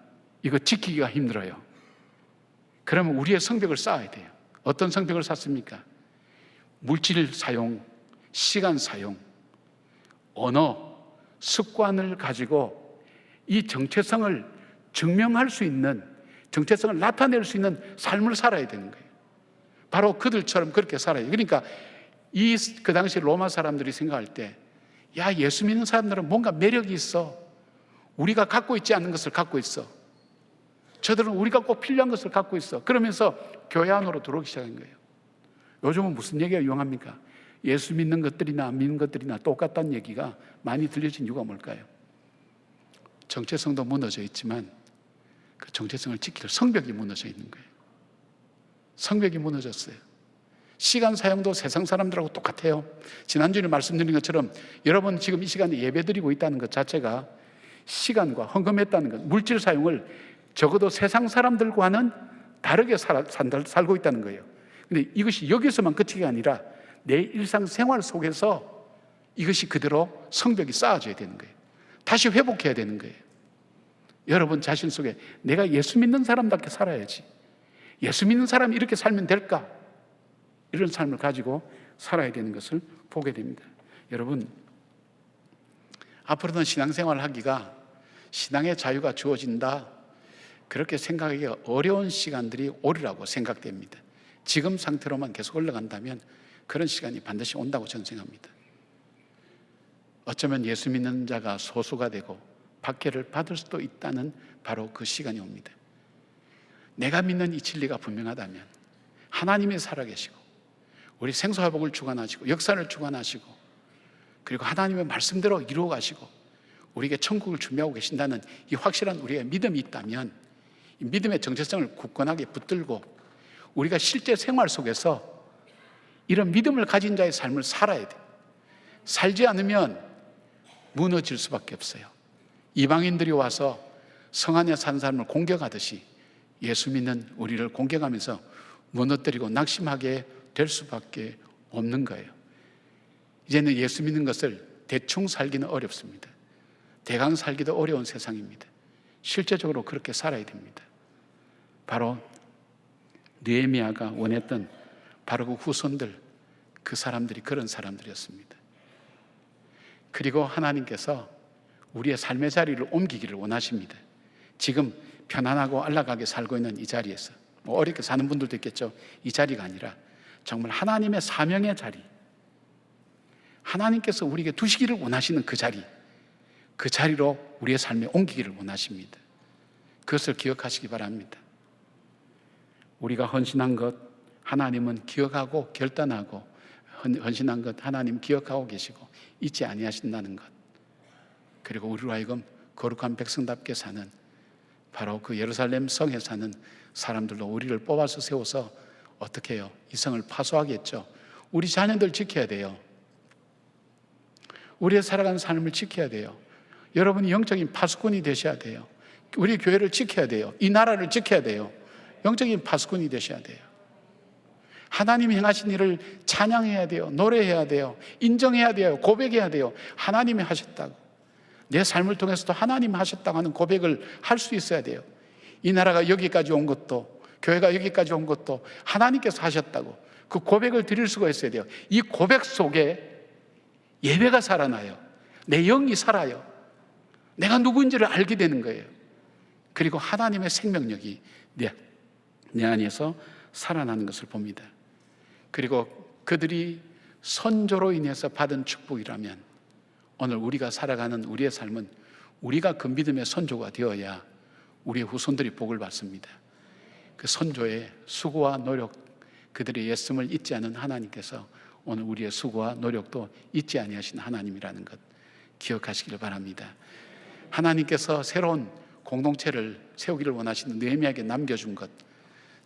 이거 지키기가 힘들어요. 그러면 우리의 성벽을 쌓아야 돼요. 어떤 성벽을 쌓습니까? 물질 사용, 시간 사용, 언어, 습관을 가지고 이 정체성을 증명할 수 있는, 정체성을 나타낼 수 있는 삶을 살아야 되는 거예요. 바로 그들처럼 그렇게 살아요. 그러니까 그 당시 로마 사람들이 생각할 때, 야, 예수 믿는 사람들은 뭔가 매력이 있어. 우리가 갖고 있지 않는 것을 갖고 있어. 저들은 우리가 꼭 필요한 것을 갖고 있어. 그러면서 교회 안으로 들어오기 시작한 거예요. 요즘은 무슨 얘기가 유행합니까? 예수 믿는 것들이나 안 믿는 것들이나 똑같다는 얘기가 많이 들려진 이유가 뭘까요? 정체성도 무너져 있지만 그 정체성을 지킬 성벽이 무너져 있는 거예요. 성벽이 무너졌어요. 시간 사용도 세상 사람들하고 똑같아요. 지난주에 말씀드린 것처럼 여러분 지금 이 시간에 예배드리고 있다는 것 자체가 시간과 헌금했다는 것, 물질 사용을 적어도 세상 사람들과는 다르게 살고 있다는 거예요. 근데 이것이 여기서만 끝이 아니라 내 일상생활 속에서 이것이 그대로 성벽이 쌓아져야 되는 거예요. 다시 회복해야 되는 거예요. 여러분 자신 속에 내가 예수 믿는 사람답게 살아야지, 예수 믿는 사람이 이렇게 살면 될까? 이런 삶을 가지고 살아야 되는 것을 보게 됩니다. 여러분, 앞으로는 신앙생활을 하기가 신앙의 자유가 주어진다, 그렇게 생각하기가 어려운 시간들이 오리라고 생각됩니다. 지금 상태로만 계속 올라간다면 그런 시간이 반드시 온다고 저는 생각합니다. 어쩌면 예수 믿는 자가 소수가 되고 박해를 받을 수도 있다는 바로 그 시간이 옵니다. 내가 믿는 이 진리가 분명하다면 하나님이 살아계시고 우리 생사회복을 주관하시고 역사를 주관하시고 그리고 하나님의 말씀대로 이루어 가시고 우리에게 천국을 준비하고 계신다는 이 확실한 우리의 믿음이 있다면, 이 믿음의 정체성을 굳건하게 붙들고 우리가 실제 생활 속에서 이런 믿음을 가진 자의 삶을 살아야 돼요. 살지 않으면 무너질 수밖에 없어요. 이방인들이 와서 성 안에 사는 사람을 공격하듯이 예수 믿는 우리를 공격하면서 무너뜨리고 낙심하게 될 수밖에 없는 거예요. 이제는 예수 믿는 것을 대충 살기는 어렵습니다. 대강 살기도 어려운 세상입니다. 실제적으로 그렇게 살아야 됩니다. 바로 느헤미야가 원했던 바로 그 후손들, 그 사람들이 그런 사람들이었습니다. 그리고 하나님께서 우리의 삶의 자리를 옮기기를 원하십니다. 지금 편안하고 안락하게 살고 있는 이 자리에서, 어렵게 사는 분들도 있겠죠. 이 자리가 아니라 정말 하나님의 사명의 자리, 하나님께서 우리에게 두시기를 원하시는 그 자리, 그 자리로 우리의 삶에 옮기기를 원하십니다. 그것을 기억하시기 바랍니다. 우리가 헌신한 것 하나님은 기억하고 결단하고, 헌신한 것 하나님 기억하고 계시고 잊지 아니하신다는 것, 그리고 우리로 하여금 거룩한 백성답게 사는 바로 그 예루살렘 성에 사는 사람들로 우리를 뽑아서 세워서 어떻게 해요? 이 성을 파수하겠죠. 우리 자녀들 지켜야 돼요. 우리의 살아가는 삶을 지켜야 돼요. 여러분이 영적인 파수꾼이 되셔야 돼요. 우리 교회를 지켜야 돼요. 이 나라를 지켜야 돼요. 영적인 파수꾼이 되셔야 돼요. 하나님이 행하신 일을 찬양해야 돼요. 노래해야 돼요. 인정해야 돼요. 고백해야 돼요. 하나님이 하셨다고, 내 삶을 통해서도 하나님이 하셨다고 하는 고백을 할 수 있어야 돼요. 이 나라가 여기까지 온 것도, 교회가 여기까지 온 것도 하나님께서 하셨다고 그 고백을 드릴 수가 있어야 돼요. 이 고백 속에 예배가 살아나요. 내 영이 살아요. 내가 누구인지를 알게 되는 거예요. 그리고 하나님의 생명력이 내 안에서 살아나는 것을 봅니다. 그리고 그들이 선조로 인해서 받은 축복이라면 오늘 우리가 살아가는 우리의 삶은 우리가 그 믿음의 선조가 되어야 우리의 후손들이 복을 받습니다. 그 선조의 수고와 노력, 그들의 예씀을 잊지 않은 하나님께서 오늘 우리의 수고와 노력도 잊지 아니하신 하나님이라는 것 기억하시기를 바랍니다. 하나님께서 새로운 공동체를 세우기를 원하시는 느헤미야에게 남겨준 것,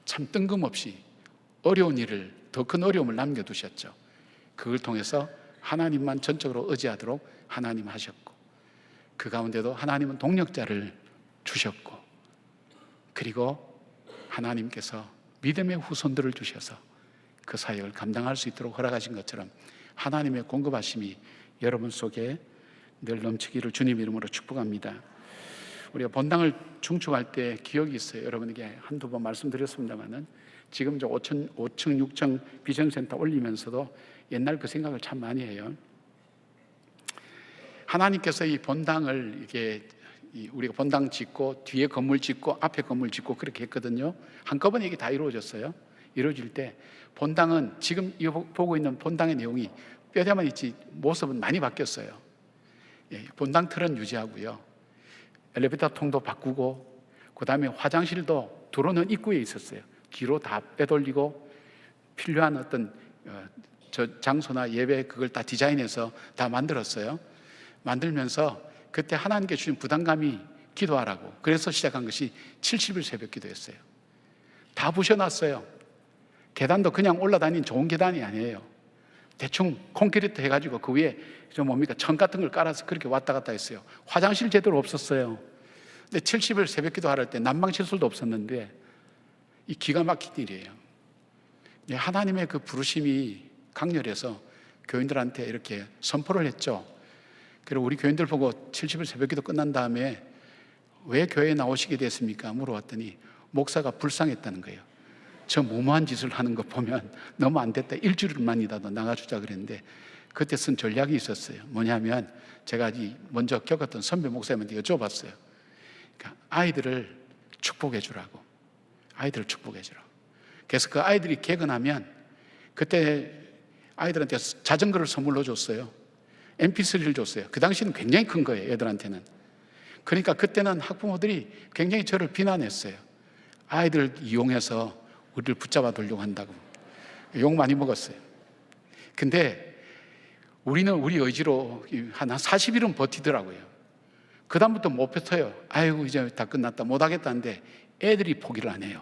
참 뜬금없이 어려운 일을, 더 큰 어려움을 남겨두셨죠. 그걸 통해서 하나님만 전적으로 의지하도록 하나님 하셨고, 그 가운데도 하나님은 동력자를 주셨고, 그리고 하나님께서 믿음의 후손들을 주셔서 그 사역을 감당할 수 있도록 허락하신 것처럼 하나님의 공급하심이 여러분 속에 늘 넘치기를 주님 이름으로 축복합니다. 우리가 본당을 중축할 때 기억이 있어요. 여러분에게 한두 번 말씀드렸습니다만은 지금 이제 5층, 6층 비전센터 올리면서도 옛날 그 생각을 참 많이 해요. 하나님께서 이 본당을 이렇게 우리가 본당 짓고 뒤에 건물 짓고 앞에 건물 짓고 그렇게 했거든요. 한꺼번에 이게 다 이루어졌어요. 이루어질 때 본당은 지금 보고 있는 본당의 내용이 뼈대만 있지 모습은 많이 바뀌었어요. 본당 틀은 유지하고요. 엘리베이터 통도 바꾸고, 그 다음에 화장실도 들어오는 입구에 있었어요. 뒤로 다 빼돌리고 필요한 어떤 장소나 예배 그걸 다 디자인해서 다 만들었어요. 만들면서 그때 하나님께 주신 부담감이 기도하라고, 그래서 시작한 것이 70일 새벽 기도였어요. 다 부셔놨어요. 계단도 그냥 올라다니는 좋은 계단이 아니에요. 대충 콘크리트 해가지고 그 위에 천 같은 걸 깔아서 그렇게 왔다 갔다 했어요. 화장실 제대로 없었어요. 근데 70일 새벽 기도 할 때 난방시설도 없었는데 이 기가 막힌 일이에요. 하나님의 그 부르심이 강렬해서 교인들한테 이렇게 선포를 했죠. 그리고 우리 교인들 보고 70일 새벽기도 끝난 다음에 왜 교회에 나오시게 됐습니까? 물어봤더니 목사가 불쌍했다는 거예요. 저 무모한 짓을 하는 거 보면 너무 안 됐다. 일주일만이라도 나가주자 그랬는데 그때 쓴 전략이 있었어요. 뭐냐면 제가 먼저 겪었던 선배 목사님한테 여쭤봤어요. 그러니까 아이들을 축복해 주라고. 아이들을 축복해 주라고. 그래서 그 아이들이 개근하면 그때 아이들한테 자전거를 선물로 줬어요. MP3를 줬어요. 그 당시는 굉장히 큰 거예요, 애들한테는. 그러니까 그때는 학부모들이 굉장히 저를 비난했어요. 아이들 이용해서 우리를 붙잡아 두려고 한다고. 욕 많이 먹었어요. 근데 우리는 우리 의지로 한 40일은 버티더라고요. 그 다음부터 못 버텨요. 아이고 이제 다 끝났다, 못하겠다는데 애들이 포기를 안 해요.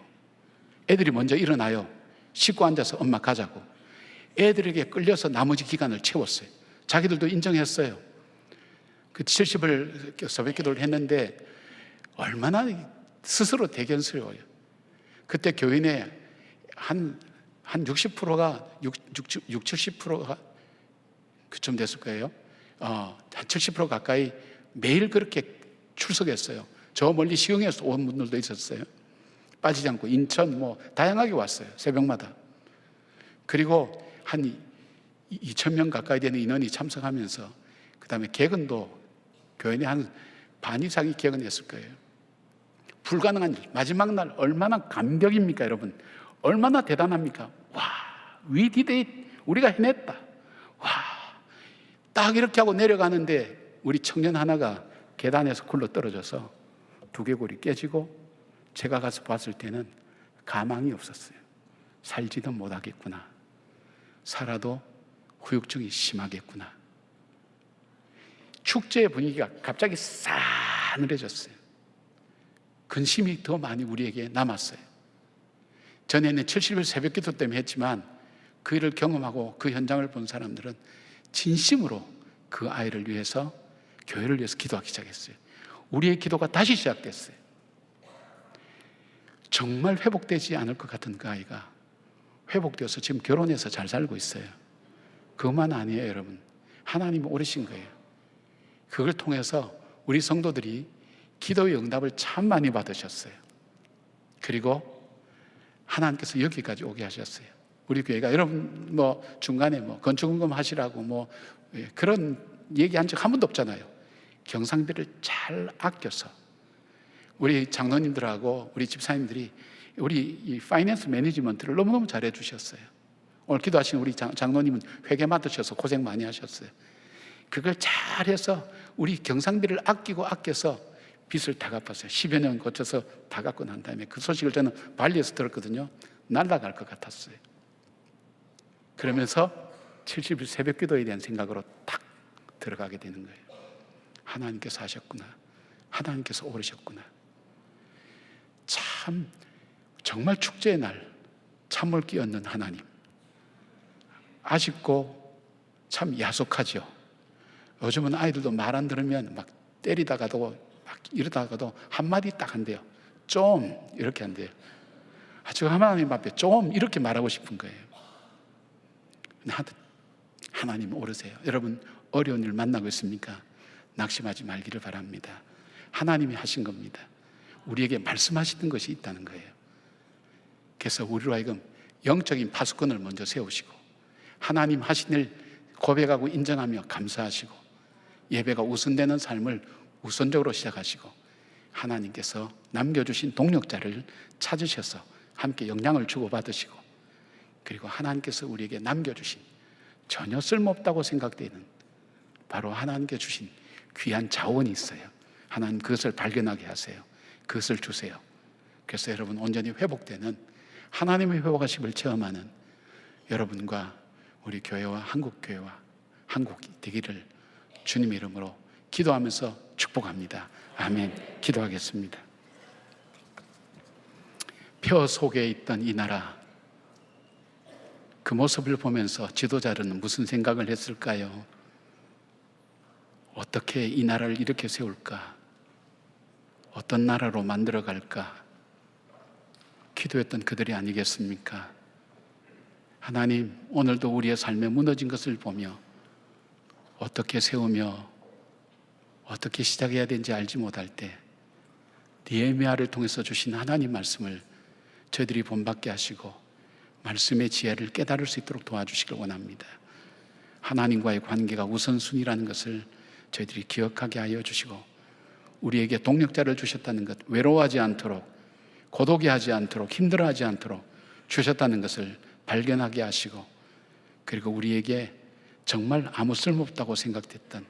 애들이 먼저 일어나요. 씻고 앉아서 엄마 가자고. 애들에게 끌려서 나머지 기간을 채웠어요. 자기들도 인정했어요. 그 70을 새벽기도를 했는데 얼마나 스스로 대견스러워요. 그때 교인의 한 60%가 60, 70%가 그쯤 됐을 거예요. 한 70% 가까이 매일 그렇게 출석했어요. 저 멀리 시흥에서 온 분들도 있었어요. 빠지지 않고 인천 뭐 다양하게 왔어요. 새벽마다. 그리고 한 2,000명 가까이 되는 인원이 참석하면서 그 다음에 개근도 교인의 한 반 이상이 개근했을 거예요. 불가능한 일. 마지막 날 얼마나 감격입니까, 여러분? 얼마나 대단합니까? 와, we did it. 우리가 해냈다. 와, 딱 이렇게 하고 내려가는데 우리 청년 하나가 계단에서 굴러 떨어져서 두개골이 깨지고 제가 가서 봤을 때는 가망이 없었어요. 살지도 못하겠구나. 살아도 후유증이 심하겠구나. 축제의 분위기가 갑자기 싸늘해졌어요. 근심이 더 많이 우리에게 남았어요. 전에는 70일 새벽기도 때문에 했지만 그 일을 경험하고 그 현장을 본 사람들은 진심으로 그 아이를 위해서, 교회를 위해서 기도하기 시작했어요. 우리의 기도가 다시 시작됐어요. 정말 회복되지 않을 것 같은 그 아이가 회복되어서 지금 결혼해서 잘 살고 있어요. 그것만 아니에요, 여러분. 하나님은 오르신 거예요. 그걸 통해서 우리 성도들이 기도의 응답을 참 많이 받으셨어요. 그리고 하나님께서 여기까지 오게 하셨어요. 우리 교회가 여러분 뭐 중간에 뭐 건축원금 하시라고 뭐 그런 얘기한 적 한 번도 없잖아요. 경상비를 잘 아껴서 우리 장로님들하고 우리 집사님들이 우리 이 파이낸스 매니지먼트를 너무너무 잘해 주셨어요. 오늘 기도하신 우리 장로님은 회계 맡으셔서 고생 많이 하셨어요. 그걸 잘해서 우리 경상비를 아껴서 빚을 다 갚았어요. 10여 년 거쳐서 다 갚고 난 다음에 그 소식을 저는 발리에서 들었거든요. 날아갈 것 같았어요. 그러면서 70일 새벽 기도에 대한 생각으로 탁 들어가게 되는 거예요. 하나님께서 하셨구나. 하나님께서 오르셨구나. 참 정말 축제의 날 참을 끼얹는 하나님. 아쉽고 참 야속하죠. 요즘은 아이들도 말 안 들으면 막 때리다가도 막 이러다가도 한마디 딱 한대요. 좀 이렇게 한대요. 지금 하나님 앞에 좀 이렇게 말하고 싶은 거예요. 하나님 오르세요. 여러분 어려운 일 만나고 있습니까? 낙심하지 말기를 바랍니다. 하나님이 하신 겁니다. 우리에게 말씀하시는 것이 있다는 거예요. 그래서 우리로 하여금 영적인 파수꾼을 먼저 세우시고 하나님 하신 일 고백하고 인정하며 감사하시고 예배가 우선되는 삶을 우선적으로 시작하시고 하나님께서 남겨주신 동력자를 찾으셔서 함께 영향을 주고받으시고 그리고 하나님께서 우리에게 남겨주신 전혀 쓸모없다고 생각되는 바로 하나님께 주신 귀한 자원이 있어요. 하나님 그것을 발견하게 하세요. 그것을 주세요. 그래서 여러분 온전히 회복되는 하나님의 회복하심을 체험하는 여러분과 우리 교회와 한국교회와 한국이 되기를 주님의 이름으로 기도하면서 축복합니다. 아멘. 기도하겠습니다. 표 속에 있던 이 나라, 그 모습을 보면서 지도자들은 무슨 생각을 했을까요? 어떻게 이 나라를 이렇게 세울까? 어떤 나라로 만들어 갈까? 기도했던 그들이 아니겠습니까? 하나님, 오늘도 우리의 삶에 무너진 것을 보며 어떻게 세우며 어떻게 시작해야 되는지 알지 못할 때 느헤미야를 통해서 주신 하나님 말씀을 저희들이 본받게 하시고 말씀의 지혜를 깨달을 수 있도록 도와주시길 원합니다. 하나님과의 관계가 우선순위라는 것을 저희들이 기억하게 하여 주시고 우리에게 동력자를 주셨다는 것, 외로워하지 않도록, 고독해 하지 않도록, 힘들어하지 않도록 주셨다는 것을 발견하게 하시고, 그리고 우리에게 정말 아무 쓸모없다고 생각됐던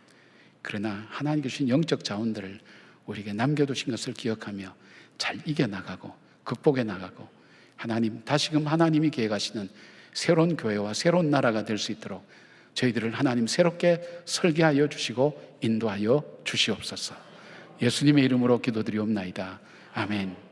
그러나 하나님께 주신 영적 자원들을 우리에게 남겨두신 것을 기억하며 잘 이겨나가고 극복해 나가고, 하나님, 다시금 하나님이 계획하시는 새로운 교회와 새로운 나라가 될 수 있도록 저희들을 하나님 새롭게 설계하여 주시고 인도하여 주시옵소서. 예수님의 이름으로 기도드리옵나이다. 아멘.